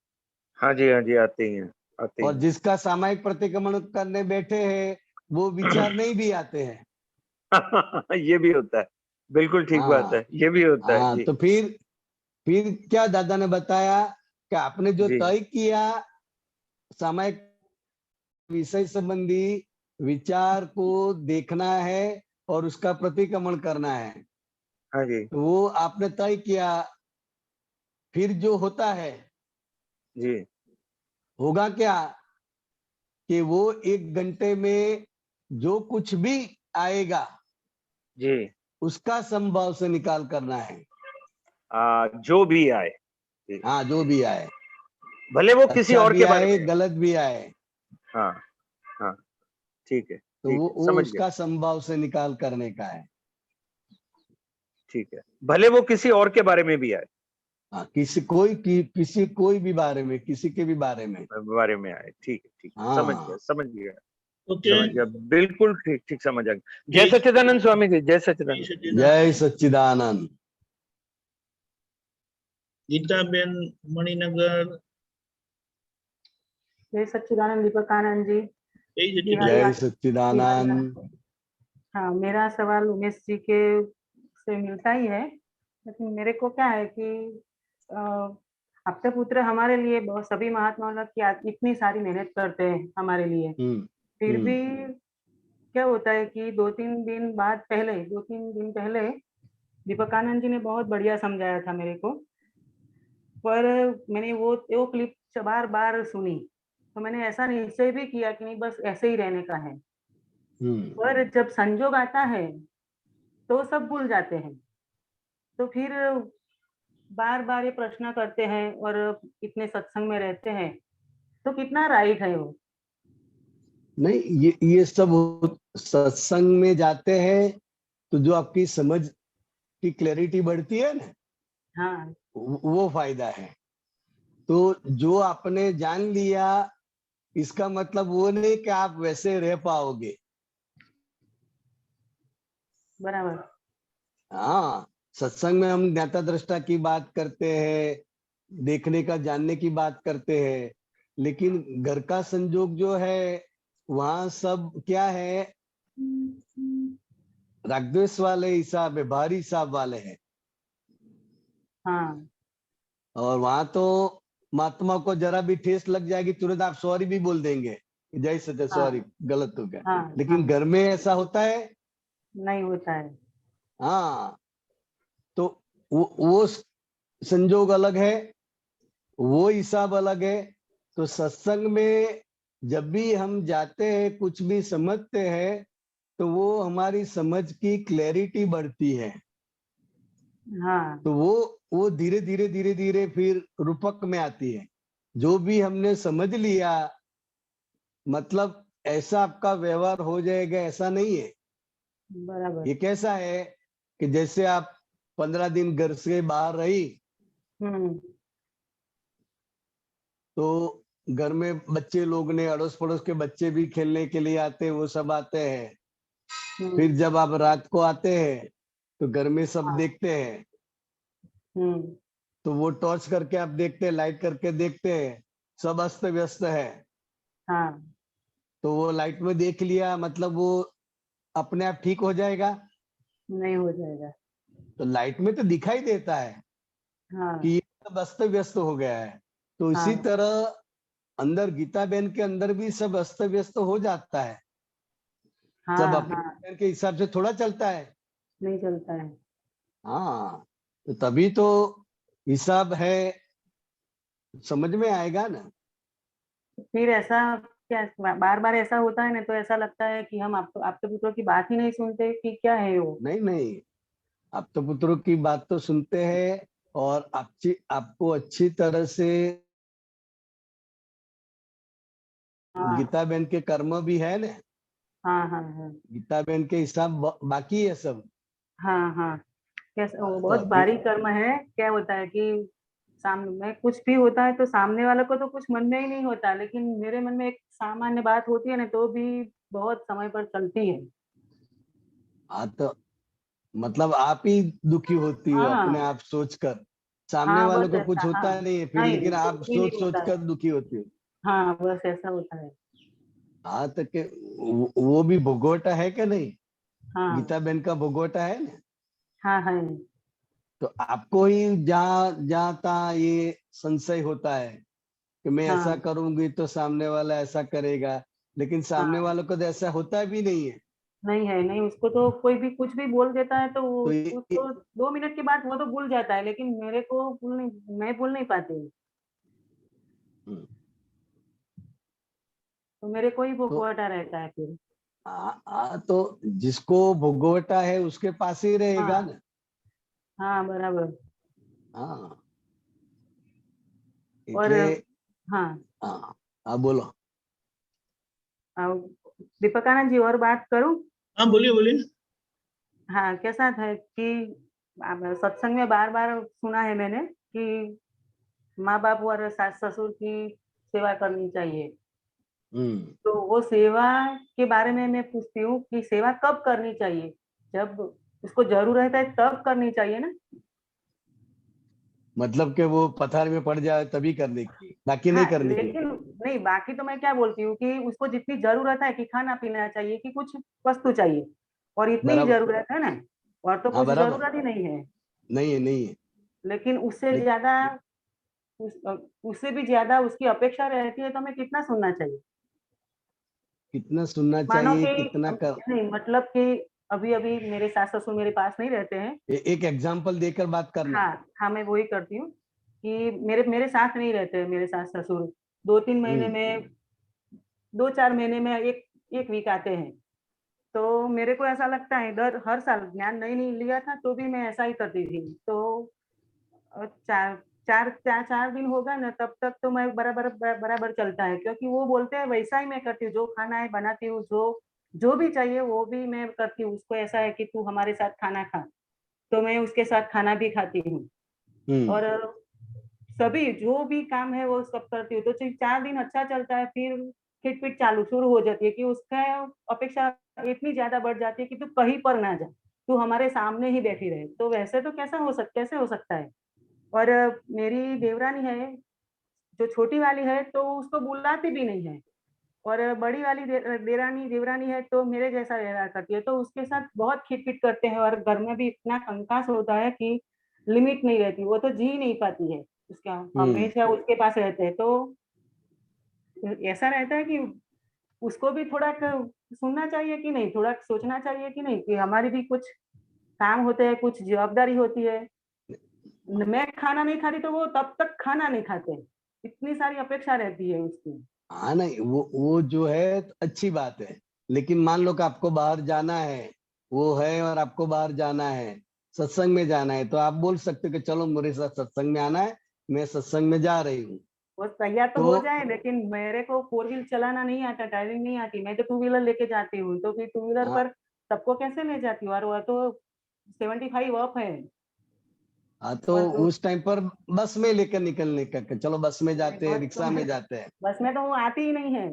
Speaker 4: हाँ जी, हाँ जी, आते ही हैं, आते
Speaker 2: और
Speaker 4: ही
Speaker 2: जिसका सामायिक प्रतिक्रमण करने बैठे हैं वो विचार नहीं भी आते हैं।
Speaker 4: हैं। ये भी होता है, बिल्कुल ठीक बात
Speaker 2: हाँ
Speaker 4: है, ये भी होता है
Speaker 2: हाँ,
Speaker 4: जी।
Speaker 2: तो फिर क्या दादा ने बताया कि आपने जो
Speaker 4: जी
Speaker 2: तय किया सामायिक विषय संबंधी विचार को देखना है और उसका प्रतिक्रमण करना है,
Speaker 4: हाँ जी
Speaker 2: तो वो आपने तय किया। फिर जो होता है,
Speaker 4: जी
Speaker 2: होगा क्या कि वो 1 घंटे में जो कुछ भी आएगा
Speaker 4: जी
Speaker 2: उसका समभाव से निकाल करना है।
Speaker 4: जो भी आए,
Speaker 2: हाँ, जो भी आए,
Speaker 4: भले वो किसी
Speaker 2: अच्छा
Speaker 4: और
Speaker 2: भी
Speaker 4: के बारे
Speaker 2: आए,
Speaker 4: में।
Speaker 2: गलत भी आए,
Speaker 4: हाँ हाँ, ठीक है
Speaker 2: तो
Speaker 4: ठीक
Speaker 2: वो
Speaker 4: है, समझ गया।
Speaker 2: उसका समभाव से निकाल करने का है।
Speaker 4: ठीक है, भले वो किसी और के बारे में भी आए,
Speaker 2: हाँ, किसी कोई भी बारे में, किसी के भी बारे में।
Speaker 4: बारे में आए, ठीक है ठीक है, समझ गया
Speaker 2: हाँ,
Speaker 4: समझ गया
Speaker 1: ओके।
Speaker 4: समझ गया, बिल्कुल ठीक ठीक समझ आ गया। जय
Speaker 1: जय
Speaker 4: सच्चिदानंद स्वामी जी, जय सच्चिदानंद।
Speaker 2: जय सच्चिदानंद।
Speaker 1: गीताबेन मणिनगर,
Speaker 5: जय सच्चिदानंद दीपकानंद जी।
Speaker 1: जय
Speaker 5: जी हाँ,
Speaker 2: जय
Speaker 1: सच्चिदानंद।
Speaker 2: सच्चिदानंद।
Speaker 5: हाँ, मेरा सवाल उमेश जी के से मिलता ही है, लेकिन मेरे को क्या है कि आपके पुत्र हमारे लिए बहुत, सभी महात्माओं लोग की इतनी सारी मेहनत करते हैं हमारे लिए,
Speaker 2: हम्म
Speaker 5: फिर
Speaker 2: हम्म,
Speaker 5: भी क्या होता है कि 2-3 दिन पहले दीपकानंद जी ने बहुत बढ़िया समझाया था मेरे को, पर मैंने वो क्लिप बार बार सुनी, तो मैंने ऐसा निश्चय भी किया कि नहीं, बस ऐसे ही रहने का है। पर जब संजोग आता है तो सब भूल जाते हैं, तो फिर बार बार ये प्रश्न करते हैं और इतने सत्संग में रहते हैं, तो कितना राइट है वो?
Speaker 2: नहीं, ये सब सत्संग में जाते हैं तो जो आपकी समझ की क्लैरिटी बढ़ती है ना,
Speaker 5: हाँ
Speaker 2: वो फायदा है। तो जो आपने जान लिया, इसका मतलब वो नहीं कि आप वैसे रह पाओगे।
Speaker 5: बराबर।
Speaker 2: हाँ, सत्संग में हम ज्ञाता दृष्टा की बात करते हैं, देखने का, जानने की बात करते हैं, लेकिन घर का संजोग जो है, वहां सब क्या है, रागद्वेष वाले हिसाब है, भारी हिसाब वाले हैं।
Speaker 5: हाँ
Speaker 2: और वहां तो महात्मा को जरा भी ठेस लग जाएगी, तुरंत आप सॉरी भी बोल देंगे, जय सच्चा,
Speaker 5: हाँ
Speaker 2: सॉरी, गलत हो गया।
Speaker 5: हाँ
Speaker 2: लेकिन
Speaker 5: हाँ,
Speaker 2: घर में ऐसा होता है?
Speaker 5: नहीं होता है।
Speaker 2: हाँ, तो वो संजोग अलग है, वो हिसाब अलग है। तो सत्संग में जब भी हम जाते हैं, कुछ भी समझते हैं, तो वो हमारी समझ की क्लैरिटी बढ़ती है।
Speaker 5: हाँ
Speaker 2: तो वो धीरे धीरे धीरे धीरे फिर रूपक में आती है। जो भी हमने समझ लिया, मतलब ऐसा आपका व्यवहार हो जाएगा, ऐसा नहीं है।
Speaker 5: बराबर।
Speaker 2: ये कैसा है कि जैसे आप 15 दिन घर से बाहर रही,
Speaker 5: हम्म
Speaker 2: तो घर में बच्चे लोग ने, अड़ोस पड़ोस के बच्चे भी खेलने के लिए आते हैं, वो सब आते हैं। फिर जब आप रात को आते हैं तो घर में सब
Speaker 5: हाँ,
Speaker 2: देखते हैं,
Speaker 5: हम्म
Speaker 2: तो वो टॉर्च करके आप देखते हैं, लाइट करके देखते हैं, सब अस्त व्यस्त है।
Speaker 5: हाँ,
Speaker 2: तो वो लाइट में देख लिया, मतलब वो अपने आप ठीक हो जाएगा?
Speaker 5: नहीं हो जाएगा।
Speaker 2: तो लाइट में तो दिखाई देता है कि
Speaker 5: हाँ
Speaker 2: ये सब अस्त व्यस्त हो गया है। तो इसी
Speaker 5: हाँ
Speaker 2: तरह अंदर गीता बहन के अंदर भी सब अस्त व्यस्त हो जाता है। सब
Speaker 5: हाँ हाँ,
Speaker 2: अपने के हिसाब से थोड़ा चलता है।
Speaker 5: नहीं चलता है।
Speaker 2: हाँ, तो तभी तो हिसाब है, समझ में आएगा ना।
Speaker 5: फिर ऐसा क्या, बार बार ऐसा होता है ना, तो ऐसा लगता है कि हम आपके पुत्रों की बात ही नहीं सुनते कि क्या है वो।
Speaker 2: नहीं नहीं, आप तो पुत्रों की बात तो सुनते हैं, और आपको अच्छी तरह से
Speaker 5: हाँ
Speaker 2: गीता बहन के कर्म भी है ना।
Speaker 5: हाँ हाँ हाँ
Speaker 2: गीता बहन के हिसाब बाकी है सब।
Speaker 5: हाँ हाँ, कैसा वो
Speaker 2: तो
Speaker 5: बहुत
Speaker 2: अभी
Speaker 5: भारी कर्म है। क्या होता है कि सामने में कुछ भी होता है तो सामने वाले को तो कुछ मन में ही नहीं होता, लेकिन मेरे मन में एक सामान्य बात होती है ना, तो भी बहुत समय पर चलती है।
Speaker 2: हाँ, तो मतलब आप ही दुखी होती हो अपने
Speaker 5: हाँ
Speaker 2: आप सोचकर, सामने
Speaker 5: हाँ,
Speaker 2: वालों
Speaker 5: बस
Speaker 2: को कुछ
Speaker 5: ऐसा, हाँ।
Speaker 2: होता नहीं है फिर,
Speaker 5: नहीं,
Speaker 2: लेकिन
Speaker 5: कुछ
Speaker 2: आप
Speaker 5: भी नहीं
Speaker 2: सोच सोच
Speaker 5: होता है।
Speaker 2: कर दुखी होती हो।
Speaker 5: हाँ, बस ऐसा होता है।
Speaker 2: हाँ, तो के वो भी भोगवटा है कि नहीं?
Speaker 5: हाँ
Speaker 2: गीता बहन का भोगवटा है ना।
Speaker 5: हाँ है।
Speaker 2: तो आपको ही जहाँ जहाँ तहाँ ये संशय होता है कि मैं ऐसा
Speaker 5: हाँ
Speaker 2: करूंगी तो सामने वाला ऐसा करेगा, लेकिन सामने
Speaker 5: हाँ,
Speaker 2: वालों को तो ऐसा होता भी नहीं है।
Speaker 5: नहीं है, नहीं, उसको तो कोई भी कुछ भी बोल देता है तो
Speaker 2: तो
Speaker 5: उसको 2 मिनट के बाद वो तो भूल जाता है, लेकिन मेरे को मैं भूल नहीं पाती,
Speaker 2: हम्म,
Speaker 5: तो मेरे को ही
Speaker 2: तो
Speaker 5: भुखवाटा रहता है फिर।
Speaker 2: तो जिसको भोगवटा है उसके पास ही रहेगा
Speaker 5: हाँ।
Speaker 2: ना।
Speaker 5: हाँ बराबर।
Speaker 2: हाँ
Speaker 5: और
Speaker 2: એટલે
Speaker 5: हाँ
Speaker 2: हाँ हाँ बोलो।
Speaker 5: दीपकानंद जी और बात करूं?
Speaker 1: हाँ बोलिए बोलिए।
Speaker 5: हाँ, कैसा था कि सत्संग में बार-बार सुना है मैंने कि माँ-बाप और सास-ससुर की सेवा करनी चाहिए। तो वो सेवा के बारे में मैं पूछती हूँ कि सेवा कब करनी चाहिए? जब उसको ज़रूरत है तब करनी चाहिए ना?
Speaker 2: मतलब कि वो पथारी में पड़ जाए तभी करने की, बाकी नहीं
Speaker 5: हाँ,
Speaker 2: करने की।
Speaker 5: लेकिन नहीं बाकी तो मैं क्या बोलती हूँ कि उसको जितनी ज़रूरत है कि खाना-पीना चाहिए कि कुछ वस्तु चाहिए और इतनी ही
Speaker 2: बराबर।
Speaker 5: ज़रूरत है ना? और तो
Speaker 2: हाँ
Speaker 5: कुछ
Speaker 2: बराबर।
Speaker 5: ज़रूरत ही नहीं है।
Speaker 2: नहीं है नहीं है।
Speaker 5: लेकिन उससे
Speaker 2: लेकिन
Speaker 5: ज़्यादा उससे भी ज़्यादा उसकी अपेक्षा रहती है तो हमें कितना सुनना चाहिए?
Speaker 2: कितना सुनना
Speaker 5: मानो
Speaker 2: चाहिए
Speaker 5: कि
Speaker 2: कितना कर।
Speaker 5: नहीं मतलब कि अभी-अभी मेरे सास-ससुर मेरे पास नहीं रहते हैं।
Speaker 2: एक एग्जाम्पल देकर बात करना।
Speaker 5: हाँ, मैं वही करती हूँ कि मेरे मेरे साथ नहीं रहते हैं मेरे सास-ससुर। 2-3 महीने
Speaker 2: हम्म
Speaker 5: में 2-4 महीने में 1 वीक आते हैं। तो मेरे को ऐसा लगता है दर हर साल ज्ञान नहीं लिया था तो भी मैं ऐसा ही करती थी। तो 4 दिन होगा ना तब तक तो मैं बराबर चलता है क्योंकि वो बोलते हैं वैसा ही मैं करती हूँ, जो खाना है बनाती हूँ, जो जो भी चाहिए वो भी मैं करती हूँ। उसको ऐसा है कि तू हमारे साथ खाना खा, तो मैं उसके साथ खाना भी खाती हूँ
Speaker 2: हम्म
Speaker 5: और सभी जो भी काम है वो सब करती हूँ। तो 4 दिन अच्छा चलता है फिर खिट-पिट चालू शुरू हो जाती है कि उसका अपेक्षा इतनी ज़्यादा बढ़ जाती है कि तू कहीं पर ना जा, तू हमारे सामने ही बैठी रहे। तो वैसे तो कैसे हो सकता है? और मेरी देवरानी है, जो छोटी वाली है तो उसको बुलाती भी नहीं है और बड़ी वाली देरानी देवरानी है तो मेरे जैसा व्यवहार करती है, तो उसके साथ बहुत खिट-पिट करते हैं और घर में भी इतना कंकास होता है कि लिमिट नहीं रहती, वो तो जी नहीं पाती है, उसका
Speaker 2: हम्म
Speaker 5: हमेशा उसके पास रहते हैं। तो ऐसा रहता है कि उसको भी थोड़ा क सुनना चाहिए कि नहीं, थोड़ा सोचना चाहिए कि नहीं कि हमारी भी कुछ काम होते हैं, कुछ जवाबदारी होती है। मैं खाना नहीं खाती तो वो तब तक खाना नहीं खाते। इतनी सारी अपेक्षा रहती है उसकी।
Speaker 2: हाँ नहीं वो जो है तो अच्छी बात है। लेकिन मान लो कि आपको बाहर जाना है, वो है और आपको बाहर जाना है, सत्संग में जाना है, तो आप बोल सकते हो कि चलो मेरे साथ सत्संग में आना है, मैं सत्संग में जा रही हूँ।
Speaker 5: वो तैयार तो
Speaker 2: तो
Speaker 5: हो जाए लेकिन मेरे को 4 व्हील चलाना नहीं आता, ड्राइविंग नहीं आती। मैं तो 2 व्हीलर लेके जाती हूँ, तो फिर 2 व्हीलर
Speaker 2: हाँ
Speaker 5: पर सबको कैसे ले जाती हूँ और वो तो 75 अप है
Speaker 2: हाँ, तो
Speaker 5: और तो
Speaker 2: उस टाइम पर बस में लेकर निकलने का कि चलो बस में जाते हैं,
Speaker 5: बस तो
Speaker 2: रिक्शा में जाते हैं।
Speaker 5: बस में तो वो आती ही नहीं है।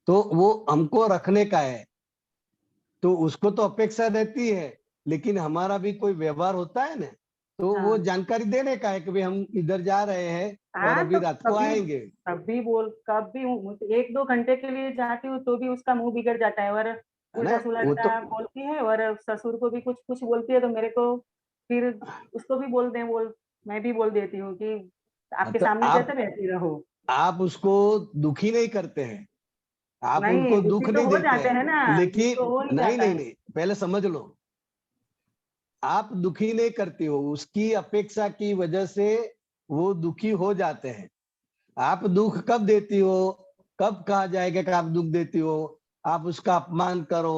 Speaker 2: तो वो हमको रखने का है, तो उसको तो अपेक्षा रहती है, लेकिन हमारा भी कोई व्यवहार होता है ना, तो वो
Speaker 5: हाँ।
Speaker 2: जानकारी देने का है कि भाई हम इधर जा रहे हैं और
Speaker 5: हाँ,
Speaker 2: अभी
Speaker 5: तो
Speaker 2: रात को आएंगे।
Speaker 5: कभी 1-2 घंटे के लिए जाती हूँ तो भी उसका मुँह बिगड़ जाता है और
Speaker 2: है ना। वो तो
Speaker 5: उल्टा-सुलटा बोलती है और ससुर को भी कुछ-कुछ बोलती है तो मेरे को फिर उसको भी मैं भी बोल देती हूँ कि आपके
Speaker 2: तो
Speaker 5: सामने कैसे रहती रहो।
Speaker 2: आप उसको दुखी नहीं करते हैं, आप
Speaker 5: नहीं,
Speaker 2: उनको
Speaker 5: दुखी
Speaker 2: दुख
Speaker 5: तो
Speaker 2: नहीं
Speaker 5: हो
Speaker 2: देते
Speaker 5: जाते
Speaker 2: हैं,
Speaker 5: हैं ना, दुःख तो
Speaker 2: लेकिन
Speaker 5: हो ही
Speaker 2: नहीं
Speaker 5: जाता
Speaker 2: नहीं
Speaker 5: है।
Speaker 2: नहीं, पहले समझ लो। आप दुखी नहीं करती हो, उसकी अपेक्षा की वजह से वो दुखी हो जाते हैं। आप दुख कब देती हो, कब कहा जाएगा कि आप दुख देती हो? आप उसका अपमान करो,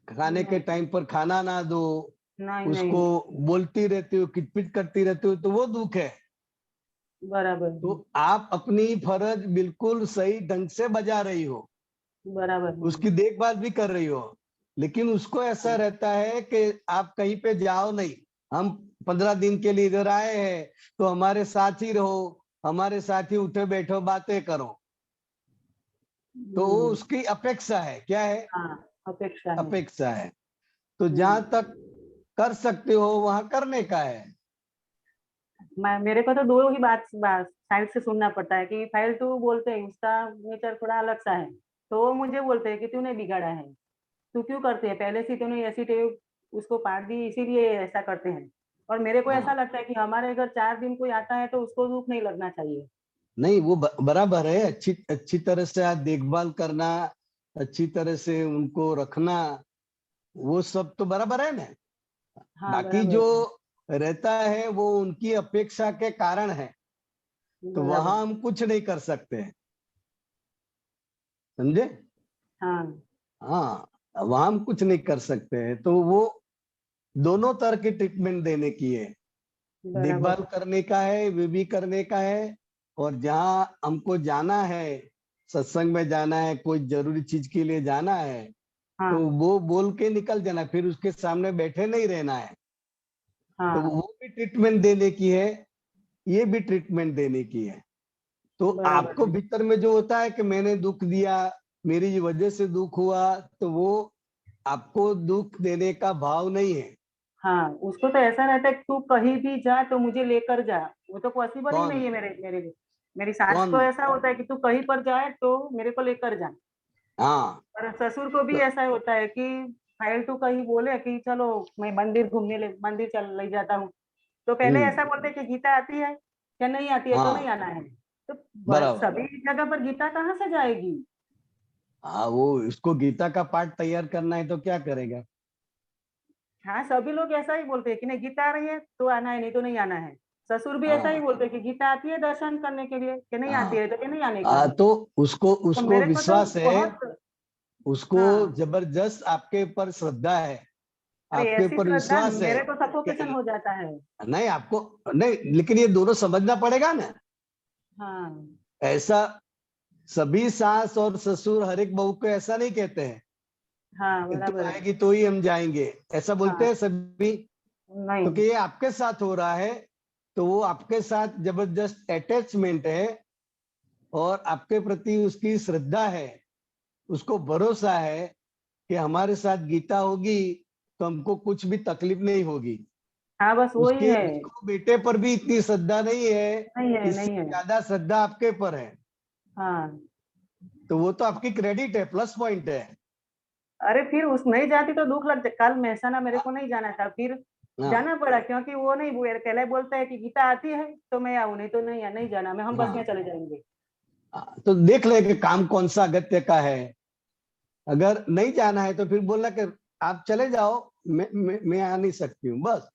Speaker 2: खाने के
Speaker 5: नहीं,
Speaker 2: टाइम पर खाना ना दो,
Speaker 5: नहीं,
Speaker 2: उसको बोलती रहती हो, किटपिट करती रहती हो, तो वो दुख है।
Speaker 5: बराबर,
Speaker 2: तो आप अपनी फर्ज बिल्कुल सही ढंग से बजा रही हो,
Speaker 5: बराबर है।
Speaker 2: उसकी देखभाल भी कर रही हो, लेकिन उसको ऐसा रहता है कि आप कहीं पे जाओ नहीं, हम 15 दिन के लिए इधर आए हैं तो हमारे साथ ही रहो, हमारे साथ ही उठे बैठो बातें करो। तो वो
Speaker 5: हुँ,
Speaker 2: उसकी अपेक्षा है, क्या है?
Speaker 5: हाँ, अपेक्षा है।
Speaker 2: अपेक्षा है। तो जहां
Speaker 5: हुँ।
Speaker 2: तक कर सकते हो वहां करने का है।
Speaker 5: मैं मेरे को तो 2 ही बात साइड से सुनना पड़ता है कि फालतू बोलते हैं, उसका नेचर थोड़ा अलग सा है। तो वो मुझे बोलते हैं कि तूने बिगाड़ा है, तू क्यों करती है? पहले से तूने ऐसी टेव उसको पाड़ दी इसीलिए ऐसा करते हैं। और मेरे को ऐसा
Speaker 2: हाँ
Speaker 5: लगता है कि हमारे घर 4 दिन कोई आता है तो उसको दुःख नहीं लगना चाहिए।
Speaker 2: नहीं वो बराबर है, अच्छी अच्छी तरह से आप देखभाल करना, अच्छी तरह से उनको रखना, वो सब तो बराबर है ना।
Speaker 5: हाँ,
Speaker 2: बाकी
Speaker 5: बराबर
Speaker 2: जो
Speaker 5: है,
Speaker 2: रहता है वो उनकी अपेक्षा के कारण है, तो
Speaker 5: बराबर।
Speaker 2: वहां हम कुछ नहीं कर सकते हैं, समझे।
Speaker 5: हाँ
Speaker 2: हाँ, वहां हम कुछ नहीं कर सकते हैं। तो वो दोनों तरह की ट्रीटमेंट देने की है,
Speaker 5: बराबर।
Speaker 2: देखभाल करने का है, वे भी करने का है। और जहाँ हमको जाना है, सत्संग में जाना है, कोई जरूरी चीज के लिए जाना है,
Speaker 5: हाँ
Speaker 2: तो वो बोल के निकल जाना, फिर उसके सामने बैठे नहीं रहना है। तो
Speaker 5: हाँ
Speaker 2: वो भी ट्रीटमेंट देने की है, ये भी ट्रीटमेंट देने की है। तो
Speaker 5: बराबर
Speaker 2: आपको
Speaker 5: है।
Speaker 2: भीतर में जो होता है कि मैंने दुख दिया, मेरी वजह से दुख हुआ, तो वो आपको दुख देने का भाव नहीं है।
Speaker 5: हाँ, उसको तो ऐसा रहता है कि तू कहीं भी जा तो मुझे लेकर जा, वो तो पॉसिबल ही
Speaker 2: कौन
Speaker 5: नहीं है मेरी सास
Speaker 2: कौन
Speaker 5: को ऐसा होता है कि तू कहीं पर जाए तो मेरे को लेकर जा।
Speaker 2: हाँ,
Speaker 5: और ससुर को भी
Speaker 2: तो
Speaker 5: ऐसा होता है कि फालतू कहीं बोले कि चलो मैं मंदिर चल ले जाता हूँ, तो पहले ऐसा बोलते हैं कि गीता आती है या नहीं आती है, तो नहीं
Speaker 2: हाँ,
Speaker 5: आना है। तो
Speaker 2: बराबर।
Speaker 5: सभी जगह पर गीता कहाँ से जाएगी?
Speaker 2: हाँ, वो इसको गीता का पाठ तैयार करना है तो क्या करेगा?
Speaker 5: हाँ, सभी लोग ऐसा ही बोलते हैं कि नहीं गीता आ रही है तो आना है, नहीं तो नहीं आना है। ससुर भी ऐसा ही
Speaker 2: हाँ,
Speaker 5: बोलते हैं कि गीता आती है दर्शन करने के लिए, कि नहीं आती
Speaker 2: हाँ,
Speaker 5: है तो कि नहीं आने का है।
Speaker 2: तो उसको
Speaker 5: तो
Speaker 2: उसको
Speaker 5: मेरे को तो
Speaker 2: विश्वास है,
Speaker 5: बहुत,
Speaker 2: उसको
Speaker 5: हाँ,
Speaker 2: जबरदस्त आपके ऊपर श्रद्धा है,
Speaker 5: अरे
Speaker 2: आपके
Speaker 5: ऐसी
Speaker 2: ऊपर
Speaker 5: श्रद्धा
Speaker 2: विश्वास है
Speaker 5: मेरे को सफोकेशन
Speaker 2: कि
Speaker 5: हो जाता है।
Speaker 2: नहीं आपको, नहीं, लेकिन ये दोनों समझना पड़ेगा ना।
Speaker 5: हाँ
Speaker 2: ऐसा सभी सास और ससुर हर एक बहू को ऐसा नहीं कहते हैं
Speaker 5: हाँ
Speaker 2: कि तू
Speaker 5: बराबर है।
Speaker 2: आएगी तो ही हम जाएंगे, ऐसा बोलते
Speaker 5: हाँ
Speaker 2: हैं सभी।
Speaker 5: नहीं,
Speaker 2: क्योंकि ये आपके साथ हो रहा है, तो वो आपके साथ जबरदस्त अटैचमेंट है, और आपके प्रति उसकी श्रद्धा है, उसको भरोसा है कि हमारे साथ गीता होगी तो हमको कुछ भी तकलीफ नहीं होगी।
Speaker 5: हाँ बस वही
Speaker 2: उसके
Speaker 5: है।
Speaker 2: उसको बेटे पर भी इतनी श्रद्धा नहीं है,
Speaker 5: नहीं है,
Speaker 2: इससे
Speaker 5: नहीं है।
Speaker 2: ज्यादा श्रद्धा आपके पर है।
Speaker 5: हाँ,
Speaker 2: तो वो तो आपकी क्रेडिट है, प्लस पॉइंट है।
Speaker 5: अरे फिर उस नहीं जाती तो दुख लगता। कल महसाना मेरे को नहीं जाना था, फिर
Speaker 2: हाँ,
Speaker 5: जाना पड़ा क्योंकि वो नहीं पहले बोलता है कि गीता आती है तो मैं आऊँ, नहीं तो नहीं, नहीं जाना, मैं हम बस में
Speaker 2: हाँ,
Speaker 5: चले जाएंगे।
Speaker 2: तो देख ले कि काम कौन सा अगत्य का है। अगर नहीं जाना है तो फिर बोलना कि आप चले जाओ, मैं आ नहीं सकती हूँ, बस।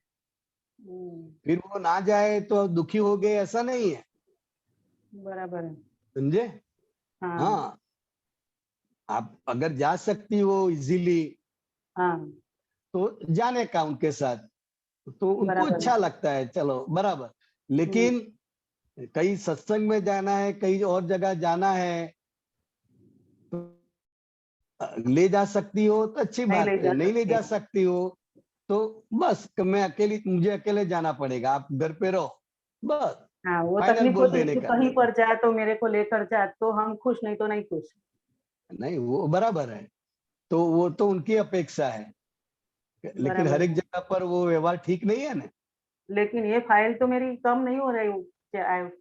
Speaker 5: हम्म,
Speaker 2: फिर वो ना जाए तो दुखी हो गए, ऐसा नहीं है।
Speaker 5: बराबर है।
Speaker 2: समझे?
Speaker 5: हाँ
Speaker 2: हाँ, आप अगर जा सकती हो इजीली
Speaker 5: हाँ
Speaker 2: तो जाने का उनके साथ, तो उनको
Speaker 5: बराबर
Speaker 2: अच्छा
Speaker 5: है।
Speaker 2: लगता है, चलो बराबर।
Speaker 5: हम्म,
Speaker 2: लेकिन कहीं सत्संग में जाना है, कहीं और जगह जाना है, तो ले जा सकती हो तो अच्छी
Speaker 5: नहीं
Speaker 2: बात
Speaker 5: ले
Speaker 2: है,
Speaker 5: जा
Speaker 2: नहीं ले
Speaker 5: सकते।
Speaker 2: जा सकती हो तो बस कि मुझे अकेले जाना पड़ेगा, आप घर पे रहो, बस।
Speaker 5: हाँ, वो
Speaker 2: फाइनल
Speaker 5: तकलीफ
Speaker 2: बोल
Speaker 5: होती है
Speaker 2: देने
Speaker 5: कि
Speaker 2: का।
Speaker 5: कहीं पर जा तो मेरे को लेकर जा तो हम खुश, नहीं तो नहीं खुश।
Speaker 2: नहीं, वो बराबर है। तो वो तो उनकी अपेक्षा है, लेकिन
Speaker 5: बराबर
Speaker 2: हर एक
Speaker 5: है।
Speaker 2: जगह पर वो व्यवहार ठीक नहीं है ना।
Speaker 5: लेकिन ये फाइल तो मेरी कम नहीं हो रही,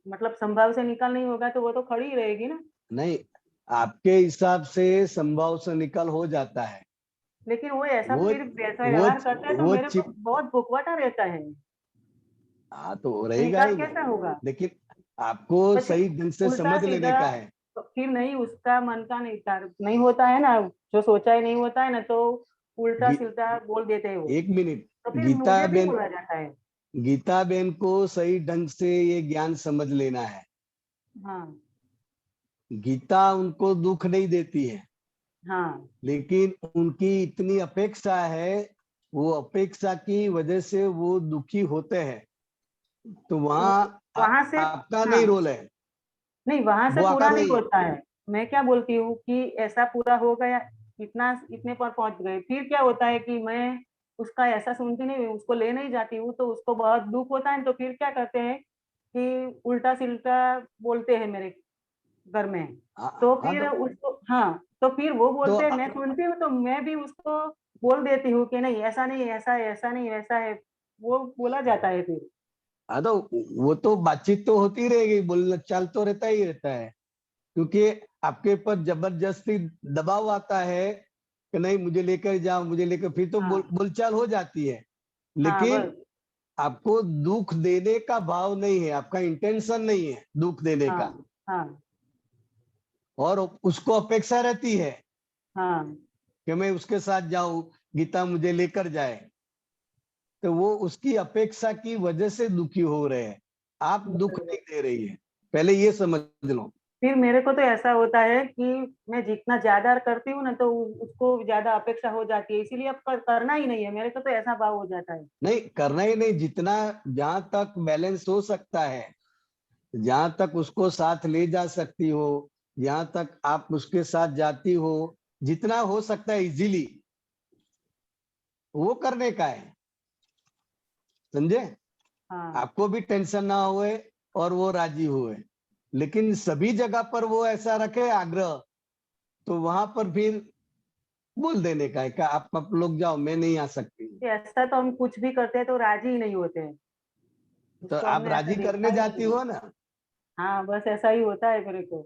Speaker 5: मतलब संभव से निकल नहीं होगा तो वो तो खड़ी ही रहेगी ना।
Speaker 2: नहीं, आपके हिसाब से संभव से निकल हो जाता है।
Speaker 5: लेकिन वो ऐसा
Speaker 2: वो
Speaker 5: फिर वैसा
Speaker 2: वो
Speaker 5: व्यवहार करता है तो
Speaker 2: वो
Speaker 5: मेरे को
Speaker 2: चिप
Speaker 5: बहुत भुकवाटा रहता है।
Speaker 2: हाँ, तो
Speaker 5: तो
Speaker 2: रहेगा
Speaker 5: निकाल
Speaker 2: ही ना।
Speaker 5: कैसा होगा?
Speaker 2: लेकिन आपको
Speaker 5: बस
Speaker 2: सही ढंग से
Speaker 5: उल्टा
Speaker 2: समझ लेने
Speaker 5: सीधा,
Speaker 2: का है।
Speaker 5: तो फिर नहीं, उसका मन का नहीं होता है ना, जो सोचा ही नहीं होता है ना, तो उल्टा
Speaker 2: गी,
Speaker 5: सीधा बोल देते हैं वो।
Speaker 2: एक मिनट,
Speaker 5: तो फिर
Speaker 2: गीता
Speaker 5: मुझे भी
Speaker 2: बेन,
Speaker 5: बोला जाता है।
Speaker 2: गीता बेन को सही ढंग से ये ज्ञान समझ लेना है।
Speaker 5: हाँ
Speaker 2: गीता उनको दुख नहीं देती है,
Speaker 5: हाँ
Speaker 2: लेकिन उनकी इतनी अपेक्षा है, वो अपेक्षा की वजह से वो दुखी होते हैं। तो वहां
Speaker 5: वहां से,
Speaker 2: आपका
Speaker 5: हाँ,
Speaker 2: नहीं रोल है,
Speaker 5: नहीं वहां से
Speaker 2: वो आपका
Speaker 5: पूरा नहीं
Speaker 2: नहीं है।
Speaker 5: होता है। मैं क्या बोलती हूँ कि ऐसा पूरा हो गया, इतना इतने पर पहुंच गए, फिर क्या होता है कि मैं उसका ऐसा सुनती नहीं हूँ, उसको ले नहीं जाती हूँ, तो उसको बहुत दुख होता है। तो फिर क्या करते हैं कि उल्टा सिल्टा बोलते हैं मेरे घर में। तो
Speaker 2: हाँ,
Speaker 5: फिर उसको, हाँ, तो फिर वो
Speaker 2: तो
Speaker 5: बोलते हैं, मैं सुनती हूँ तो मैं भी उसको बोल देती हूँ कि नहीं ऐसा नहीं, ऐसा है, ऐसा नहीं, वैसा है। वो बोला जाता है फिर।
Speaker 2: हाँ, तो वो तो बातचीत तो होती रहेगी, बोलना चाल तो रहता ही रहता है। क्योंकि आपके ऊपर जबरदस्ती दबाव आता है कि नहीं मुझे लेकर जाओ, मुझे लेकर, फिर तो
Speaker 5: हाँ
Speaker 2: बोलचाल हो जाती है।
Speaker 5: हाँ
Speaker 2: लेकिन
Speaker 5: बस,
Speaker 2: आपको दुख देने का भाव नहीं है, आपका इंटेंशन नहीं है दुख देने
Speaker 5: हाँ
Speaker 2: का,
Speaker 5: हाँ
Speaker 2: और उसको अपेक्षा रहती है
Speaker 5: हाँ
Speaker 2: कि मैं उसके साथ जाऊं, गीता मुझे लेकर जाए। तो वो उसकी अपेक्षा की वजह से दुखी हो रहे हैं, आप दुख
Speaker 5: बराबर।
Speaker 2: नहीं दे रही है। पहले ये समझ लो,
Speaker 5: फिर मेरे को तो ऐसा होता है कि मैं जितना ज्यादा करती हूँ ना तो उसको ज्यादा अपेक्षा हो जाती है, इसीलिए अब करना ही नहीं है, मेरे को तो ऐसा भाव हो जाता है।
Speaker 2: नहीं करना ही नहीं, जितना जहां तक बैलेंस हो सकता है, जहां तक उसको साथ ले जा सकती हो, जहां तक आप उसके साथ जाती हो, जितना हो सकता है इजीली वो करने का है, समझे?
Speaker 5: हाँ
Speaker 2: आपको भी टेंशन ना होए और वो राजी हुए, लेकिन सभी जगह पर वो ऐसा रखे आग्रह, तो वहां पर फिर बोल देने का है कि आप लोग जाओ, मैं नहीं आ सकती।
Speaker 5: कि ऐसा तो हम कुछ भी करते हैं तो राजी ही नहीं होते हैं,
Speaker 2: तो
Speaker 5: उसको
Speaker 2: आप
Speaker 5: हमने ऐसा
Speaker 2: राजी
Speaker 5: देखा
Speaker 2: करने
Speaker 5: ही
Speaker 2: जाती
Speaker 5: नहीं है।
Speaker 2: हो ना,
Speaker 5: हाँ बस ऐसा ही होता है मेरे को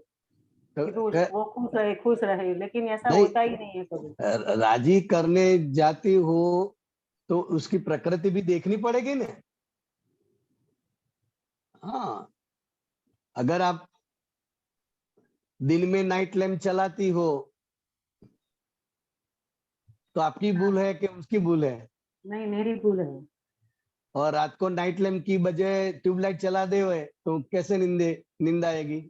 Speaker 2: तो
Speaker 5: कि तू वो खुश रहे, लेकिन ऐसा
Speaker 2: नहीं,
Speaker 5: होता ही नहीं है कभी।
Speaker 2: राजी करने जाती हो तो उसकी प्रकृति भी देखनी पड़ेगी ना। हाँ, अगर आप दिन में नाइट लैम्प चलाती हो तो आपकी
Speaker 5: हाँ
Speaker 2: भूल है कि उसकी भूल है?
Speaker 5: नहीं, मेरी भूल है।
Speaker 2: और रात को नाइट लैम्प की बजाय ट्यूबलाइट चला दे हुए तो कैसे नींद आएगी?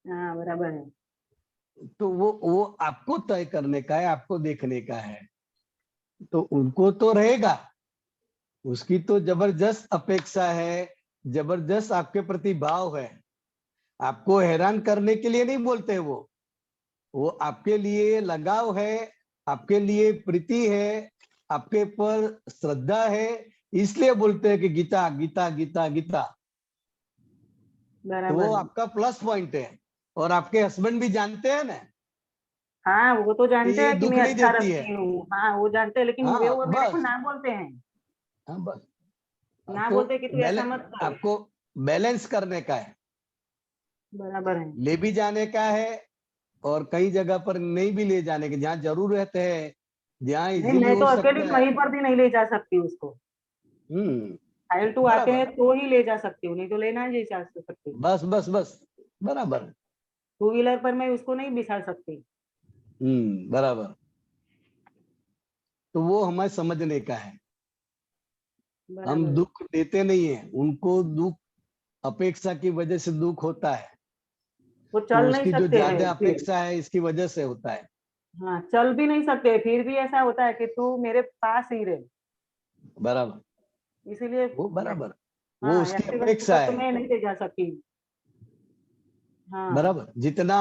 Speaker 5: हाँ बराबर है।
Speaker 2: तो वो आपको तय करने का है, आपको देखने का है। तो उनको तो रहेगा, उसकी तो जबरदस्त अपेक्षा है, जबरदस्त आपके प्रति भाव है। आपको हैरान करने के लिए नहीं बोलते वो आपके लिए लगाव है, आपके लिए प्रीति है, आपके पर श्रद्धा है, इसलिए बोलते हैं कि गीता गीता गीता गीता। तो
Speaker 5: बराबर
Speaker 2: वो
Speaker 5: है।
Speaker 2: आपका प्लस पॉइंट है। और आपके हस्बैंड भी जानते हैं ना
Speaker 5: हाँ वो तो
Speaker 2: कि
Speaker 5: जानते
Speaker 2: ये
Speaker 5: हैं कि
Speaker 2: दुख
Speaker 5: मैं
Speaker 2: नहीं
Speaker 5: अच्छा
Speaker 2: देती है।
Speaker 5: रखती हूँ, हाँ वो जानते हैं, लेकिन वे
Speaker 2: हाँ
Speaker 5: वो मेरे को
Speaker 2: बस,
Speaker 5: ना बोलते हैं,
Speaker 2: हाँ बस।
Speaker 5: ना
Speaker 2: तो
Speaker 5: बोलते कि तू ऐसा मत कर।
Speaker 2: आपको बैलेंस करने का है,
Speaker 5: बराबर है।
Speaker 2: ले भी जाने का है और कई जगह पर नहीं भी ले जाने के, जहाँ जरूरत है, जहाँ
Speaker 5: नहीं
Speaker 2: इजीली
Speaker 5: मैं तो
Speaker 2: हो
Speaker 5: अकेली
Speaker 2: सकता है।
Speaker 5: कहीं पर भी नहीं ले जा सकती उसको,
Speaker 2: हम्म,
Speaker 5: फाइल टू आते हैं
Speaker 2: बराबर,
Speaker 5: तो ही ले जा सकती हूँ, नहीं तो लेना नहीं जा सकती।
Speaker 2: बस बस बस, बराबर।
Speaker 5: टू व्हीलर पर मैं उसको नहीं बिठा सकती।
Speaker 2: बराबर। तो वो हमें समझने का है, हम
Speaker 5: बराबर है।
Speaker 2: दुख देते नहीं है उनको, दुख अपेक्षा की वजह से दुख होता है।
Speaker 5: वो
Speaker 2: तो
Speaker 5: चल नहीं
Speaker 2: उसकी जो
Speaker 5: सकते हैं
Speaker 2: ज्यादा
Speaker 5: फिर।
Speaker 2: अपेक्षा है इसकी वजह से होता है।
Speaker 5: हाँ चल भी नहीं सकते, फिर भी ऐसा होता है कि तू मेरे पास ही रहे,
Speaker 2: बराबर,
Speaker 5: इसीलिए
Speaker 2: वो बराबर, वो
Speaker 5: हाँ
Speaker 2: उसकी
Speaker 5: एक्टिवा
Speaker 2: अपेक्षा
Speaker 5: स्कूटर तो
Speaker 2: है।
Speaker 5: मैं नहीं ले जा सकती। हाँ
Speaker 2: बराबर, जितना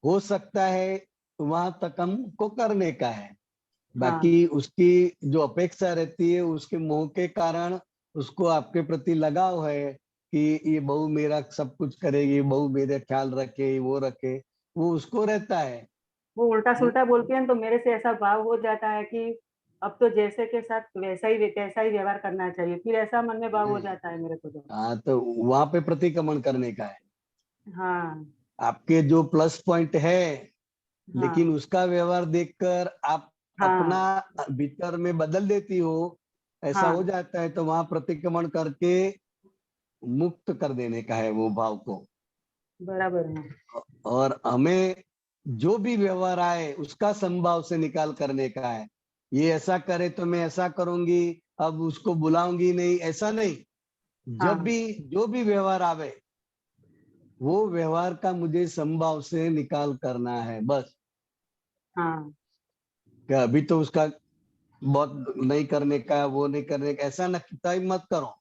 Speaker 2: हो सकता है वहां तक हमको करने का है।
Speaker 5: हाँ
Speaker 2: बाकी उसकी जो अपेक्षा रहती है, उसके मोह के कारण उसको आपके प्रति लगाव है कि ये बहू मेरा सब कुछ करेगी, बहू मेरा ख्याल रखे, वो रखे, वो उसको रहता है।
Speaker 5: वो उल्टा
Speaker 2: वो
Speaker 5: सुल्टा बोलती है तो मेरे से ऐसा भाव हो जाता है कि अब तो जैसे के साथ वैसा ही व्यवहार करना चाहिए, फिर ऐसा मन में भाव हो
Speaker 2: नहीं,
Speaker 5: जाता है मेरे को तो।
Speaker 2: हाँ तो वहां पे प्रतिक्रमण करने का है।
Speaker 5: हाँ
Speaker 2: आपके जो प्लस पॉइंट है, लेकिन
Speaker 5: हाँ
Speaker 2: उसका व्यवहार देखकर आप अपना
Speaker 5: हाँ
Speaker 2: भीतर में बदल देती हो, ऐसा हो
Speaker 5: हाँ
Speaker 2: जाता है, तो वहां प्रतिक्रमण करके मुक्त कर देने का है वो भाव को।
Speaker 5: बराबर है।
Speaker 2: और हमें जो भी व्यवहार आए उसका समभाव से निकाल करने का है। ये ऐसा करे तो मैं ऐसा करूंगी, अब उसको बुलाऊंगी नहीं, ऐसा नहीं। जब
Speaker 5: हाँ
Speaker 2: भी जो भी व्यवहार आवे, वो व्यवहार का मुझे समभाव से निकाल करना है बस।
Speaker 5: हाँ
Speaker 2: कि अभी तो उसका बहुत नहीं करने का, वो नहीं करने का, ऐसा न तय मत करो।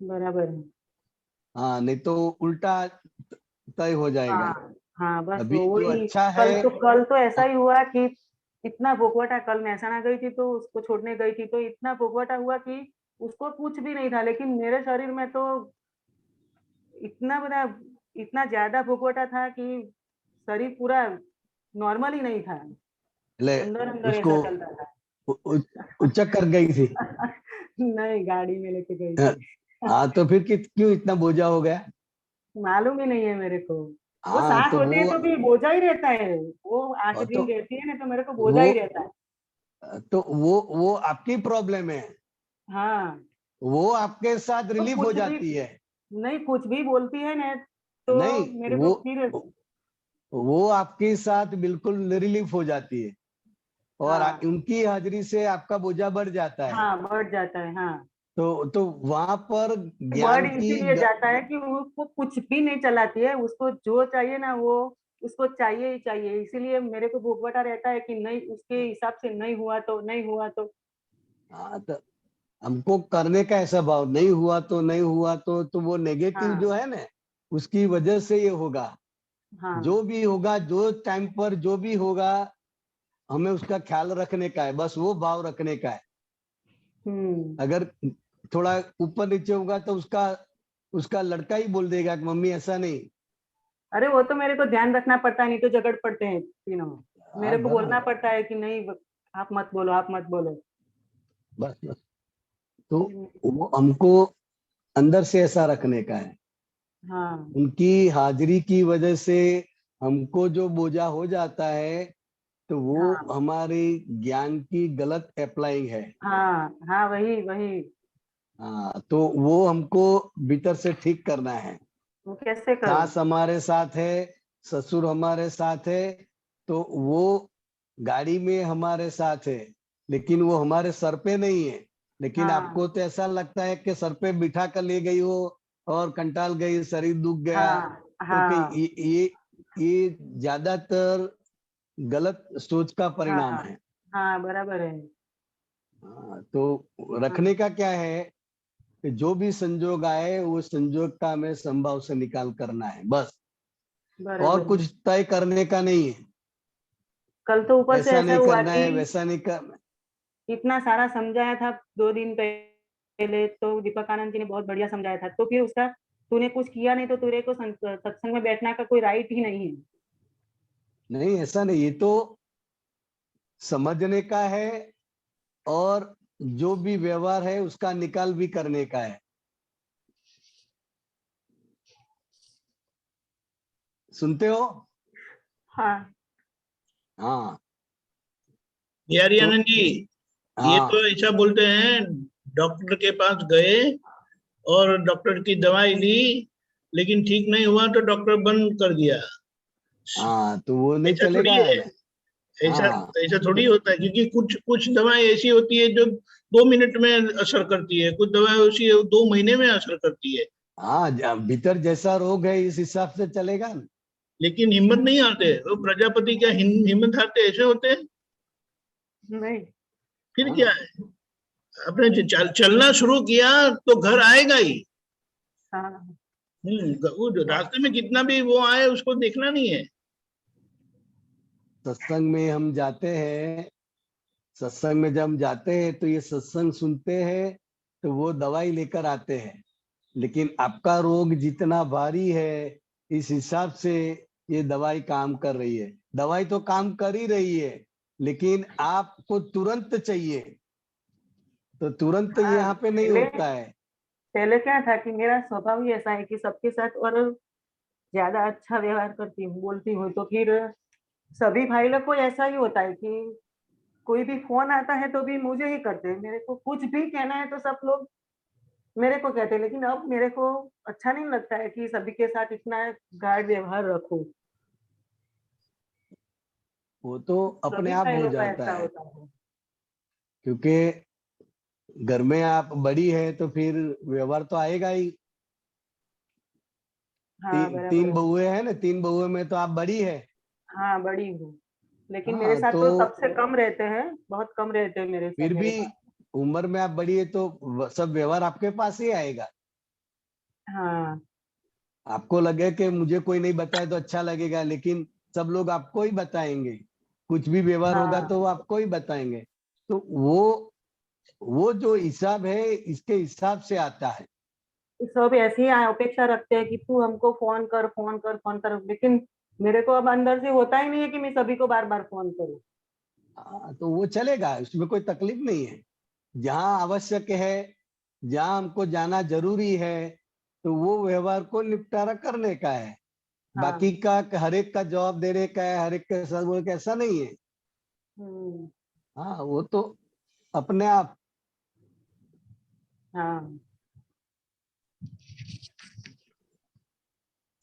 Speaker 5: बराबर है।
Speaker 2: हाँ, नहीं तो उल्टा तय हो जाएगा।
Speaker 5: हाँ हाँ बस
Speaker 2: अभी
Speaker 5: वो
Speaker 2: जो
Speaker 5: वही।
Speaker 2: अच्छा है,
Speaker 5: कल तो ऐसा ही हुआ कि इतना भोगवटा, कल महसाणा गई थी तो उसको छोड़ने गई थी तो इतना भोगवटा हुआ कि उसको कुछ भी नहीं था, लेकिन मेरे शरीर में तो इतना बड़ा, इतना ज्यादा भोगवटा था कि शरीर पूरा नॉर्मल ही नहीं था,
Speaker 2: ले
Speaker 5: अंदर अंदर
Speaker 2: उसको
Speaker 5: ऐसा चलता था।
Speaker 2: उचक कर गई थी।
Speaker 5: नहीं गाड़ी में लेके गई
Speaker 2: हाँ,
Speaker 5: थी।
Speaker 2: तो फिर क्यों इतना बोझा हो गया?
Speaker 5: मालूम ही नहीं है मेरे को। वो
Speaker 2: हाँ
Speaker 5: सांस
Speaker 2: तो
Speaker 5: होती है तो भी बोझा ही रहता है, वो
Speaker 2: वो
Speaker 5: 8 दिन रहती है ना तो मेरे को बोझा
Speaker 2: वो
Speaker 5: ही रहता है।
Speaker 2: वो आपकी प्रॉब्लम है,
Speaker 5: हाँ
Speaker 2: वो आपके साथ
Speaker 5: तो
Speaker 2: रिलीफ हो
Speaker 5: कुछ भी
Speaker 2: जाती है।
Speaker 5: नहीं, कुछ भी बोलती है ना तो
Speaker 2: नहीं,
Speaker 5: मेरे को फिर
Speaker 2: वो आपके साथ बिल्कुल रिलीफ हो जाती है, और
Speaker 5: हाँ
Speaker 2: उनकी हाजिरी से आपका बोझा बढ़ जाता है।
Speaker 5: हाँ बढ़ जाता है। हाँ
Speaker 2: तो वहां पर
Speaker 5: वर्ड
Speaker 2: ज्ञान की
Speaker 5: इसीलिए जाता है कि उसको कुछ भी नहीं चलाती है, उसको जो चाहिए ना वो उसको चाहिए ही चाहिए। इसीलिए मेरे को भूखबटा रहता है कि नहीं, उसके हिसाब से नहीं हुआ तो नहीं हुआ तो।
Speaker 2: हाँ, तो हमको करने का ऐसा भाव, नहीं हुआ तो नहीं हुआ तो वो नेगेटिव
Speaker 5: हाँ
Speaker 2: जो है ना, उसकी वजह से ये होगा।
Speaker 5: हाँ
Speaker 2: जो भी होगा, जो टाइम पर जो भी होगा, हमें उसका ख्याल रखने का है, बस वो भाव रखने का है। अगर थोड़ा ऊपर नीचे होगा तो उसका उसका लड़का ही बोल देगा कि मम्मी ऐसा नहीं।
Speaker 5: अरे वो तो मेरे को ध्यान रखना पड़ता है, नहीं तो झगड़ पड़ते हैं तीनों। मेरे को बोलना
Speaker 2: बराबर,
Speaker 5: पड़ता है कि नहीं, आप मत बोलो, आप मत बोलो।
Speaker 2: बस बस। तो वो हमको अंदर से ऐसा रखने का है।
Speaker 5: हाँ
Speaker 2: उनकी हाजिरी की वजह से हमको जो बोझा हो जाता है, तो वो
Speaker 5: हाँ
Speaker 2: हमारी ज्ञान की गलत अप्लाइंग है।
Speaker 5: हाँ हाँ, वही वही।
Speaker 2: हाँ, तो वो हमको भीतर से ठीक करना है।
Speaker 5: वो कैसे करूँ?
Speaker 2: सास हमारे साथ है, ससुर हमारे साथ है, तो वो गाड़ी में हमारे साथ है, लेकिन वो हमारे सर पे नहीं है। लेकिन
Speaker 5: हाँ
Speaker 2: आपको तो ऐसा लगता है कि सर पे बिठा कर ले गई हो और कंटाल गई, शरीर दुख गया।
Speaker 5: हाँ
Speaker 2: तो कि
Speaker 5: हाँ
Speaker 2: ये ज्यादातर गलत सोच का परिणाम
Speaker 5: हाँ
Speaker 2: है।
Speaker 5: हाँ, बराबर है।
Speaker 2: हाँ, तो रखने
Speaker 5: हाँ
Speaker 2: का क्या है कि जो भी संजोग आए, वो संजोग का हमें संभव से निकाल करना है, बस। और
Speaker 5: बराबर
Speaker 2: कुछ
Speaker 5: है।
Speaker 2: तय करने का नहीं है।
Speaker 5: कल तो ऊपर से
Speaker 2: ऐसा
Speaker 5: ऐसा
Speaker 2: नहीं
Speaker 5: हुआ
Speaker 2: करना
Speaker 5: कि
Speaker 2: है, वैसा नहीं करना।
Speaker 5: इतना सारा समझाया था 2 दिन पहले, तो दीपक आनंद जी ने बहुत बढ़िया समझाया था, तो फिर उसका तूने कुछ किया नहीं तो तेरे को सत्संग में बैठने का कोई राइट ही नहीं है।
Speaker 2: नहीं, ऐसा नहीं, ये तो समझने का है, और जो भी व्यवहार है उसका निकाल भी करने का है। सुनते हो?
Speaker 5: हाँ
Speaker 2: हाँ।
Speaker 1: यार
Speaker 2: तो
Speaker 1: आनंद जी, ये तो
Speaker 2: हाँ
Speaker 1: ऐसा बोलते हैं, डॉक्टर के पास गए और डॉक्टर की दवाई ली, लेकिन ठीक नहीं हुआ तो डॉक्टर बंद कर दिया।
Speaker 2: हाँ, तो वो नहीं
Speaker 1: ऐसा थोड़ी
Speaker 2: चलेगा
Speaker 1: है।
Speaker 2: ना।
Speaker 1: ऐसा
Speaker 2: हाँ
Speaker 1: ऐसा थोड़ी होता है, क्योंकि कुछ कुछ दवाएं ऐसी होती है जो 2 मिनट में असर करती है, कुछ दवाएं ऐसी है 2 महीने में असर करती है।
Speaker 2: हाँ, भीतर जैसा रोग है इस हिसाब से चलेगा ना।
Speaker 1: लेकिन हिम्मत नहीं आते वो प्रजापति, क्या हिम्मत हारते ऐसे होते हैं?
Speaker 5: नहीं।
Speaker 1: फिर क्या
Speaker 2: हाँ,
Speaker 1: है, आपने चलना शुरू किया तो घर आएगा ही।
Speaker 5: हाँ
Speaker 1: वो जो रास्ते में कितना भी वो आए उसको देखना नहीं है।
Speaker 2: सत्संग में हम जाते हैं, सत्संग में जब हम जाते हैं तो ये सत्संग सुनते हैं, तो वो दवाई लेकर आते हैं। लेकिन आपका रोग जितना भारी है, इस हिसाब से ये दवाई काम कर रही है। दवाई तो काम कर ही रही है, लेकिन आपको तुरंत चाहिए, तो तुरंत
Speaker 5: हाँ,
Speaker 2: यहाँ पे नहीं
Speaker 5: पहले
Speaker 2: होता है।
Speaker 5: पहले क्या था कि मेरा स्वभाव ही ऐसा है कि सबके साथ और ज्यादा अच्छा व्यवहार करती हूँ, बोलती हूँ, तो फिर सभी भाई लोग को ऐसा ही होता है कि कोई भी फोन आता है तो भी मुझे ही करते हैं। मेरे को कुछ भी कहना है तो सब लोग मेरे को कहते हैं, लेकिन अब मेरे को अच्छा नहीं लगता है कि सभी के साथ इतना गाढ़ व्यवहार रखूं।
Speaker 2: वो तो अपने
Speaker 5: सभी
Speaker 2: आप
Speaker 5: भाई
Speaker 2: हो
Speaker 5: लोग का
Speaker 2: जाता
Speaker 5: ऐसा
Speaker 2: है,
Speaker 5: होता है।
Speaker 2: क्योंकि घर में आप बड़ी है तो फिर व्यवहार तो आएगा ही।
Speaker 5: हाँ बराबर
Speaker 2: तीन
Speaker 5: है।
Speaker 2: बहुएं हैं ना, तीन बहुएं में तो आप बड़ी है।
Speaker 5: हाँ बड़ी हूँ, लेकिन मेरे
Speaker 2: हाँ,
Speaker 5: साथ
Speaker 2: तो
Speaker 5: तो सबसे कम रहते हैं, बहुत कम रहते हैं मेरे साथ
Speaker 2: फिर भी
Speaker 5: मेरे पास।
Speaker 2: उम्र में आप बड़ी है तो सब व्यवहार आपके पास ही आएगा।
Speaker 5: हाँ
Speaker 2: आपको लगे कि मुझे कोई नहीं बताए तो अच्छा लगेगा, लेकिन सब लोग आपको ही बताएंगे। कुछ भी व्यवहार होगा तो वो
Speaker 5: हाँ,
Speaker 2: आपको ही बताएंगे। तो वो जो हिसाब है, इसके हिसाब से आता है।
Speaker 5: सब ऐसी ही अपेक्षा रखते हैं कि तू हमको फोन कर, फोन कर, फोन कर, लेकिन मेरे को अब अंदर से होता ही नहीं है कि मैं सभी को बार बार फोन करूँ।
Speaker 2: हाँ, तो वो चलेगा, उसमें कोई तकलीफ नहीं है। जहाँ आवश्यक है, जहाँ हमको जाना जरूरी है, तो वो व्यवहार को निपटारा करने का है। बाकी
Speaker 5: हाँ
Speaker 2: का हर एक का जवाब देने का है, हर एक के साथ बोल के, ऐसा नहीं है।
Speaker 5: हम्म,
Speaker 2: हाँ, वो तो अपने आप।
Speaker 5: हाँ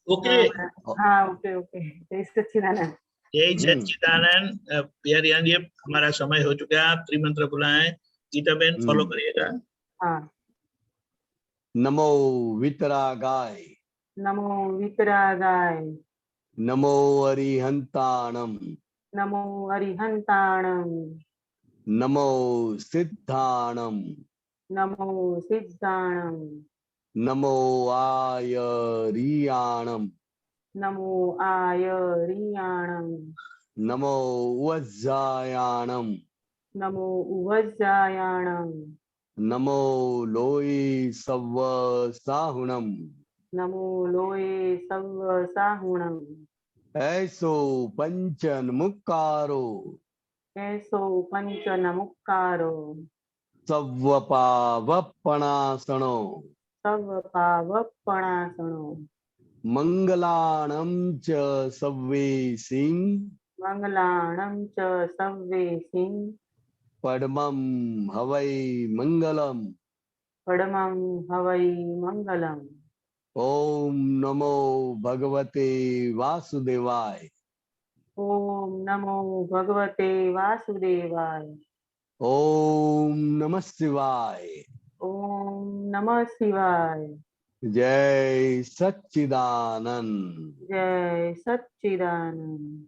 Speaker 1: ओके।
Speaker 5: हाँ हाँ, ओके ओके, जय सच्चिदानंद।
Speaker 1: जय
Speaker 2: हम्म
Speaker 1: सच्चिदानंद। यार यार, ये हमारा समय हो चुका है, आप त्रिमंत्र बुलाएं। गीता बहन फॉलो
Speaker 2: हम्म
Speaker 1: करिएगा।
Speaker 5: हाँ
Speaker 2: नमो वितरागाय,
Speaker 5: नमो वितरागाय,
Speaker 2: नमो अरिहंताणम,
Speaker 5: नमो अरिहंताणम,
Speaker 2: नमो सिद्धाणम,
Speaker 5: नमो सिद्धाणम,
Speaker 2: नमो आयरियाणम,
Speaker 5: नमो आयरियाणम,
Speaker 2: नमो वज्जायाणम,
Speaker 5: नमो उवज्जायाणम,
Speaker 2: नमो लोई सव्व साहुणम,
Speaker 5: नमो लोये सव्व साहुणम,
Speaker 2: ऐसो पंचन मुक्कारो,
Speaker 5: ऐसो पंच नमुक्कारो,
Speaker 2: सव्वपावपणासनो,
Speaker 5: सव पावपणासनो,
Speaker 2: मंगलाणं च सव्वेसिं,
Speaker 5: मंगलाणं च सव्वेसिं,
Speaker 2: पद्मं हवै मंगलम्।
Speaker 5: पडमं हवै मंगलम्।
Speaker 2: ओम नमो भगवते वासुदेवाय,
Speaker 5: ओम नमो भगवते वासुदेवाय,
Speaker 2: ओम नमः शिवाय,
Speaker 5: ओम नमः शिवाय।
Speaker 2: जय सच्चिदानंद,
Speaker 5: जय सच्चिदानंद।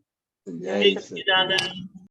Speaker 2: जय
Speaker 1: जय
Speaker 2: सच्चिदानंद।
Speaker 1: सच्चिदानंद।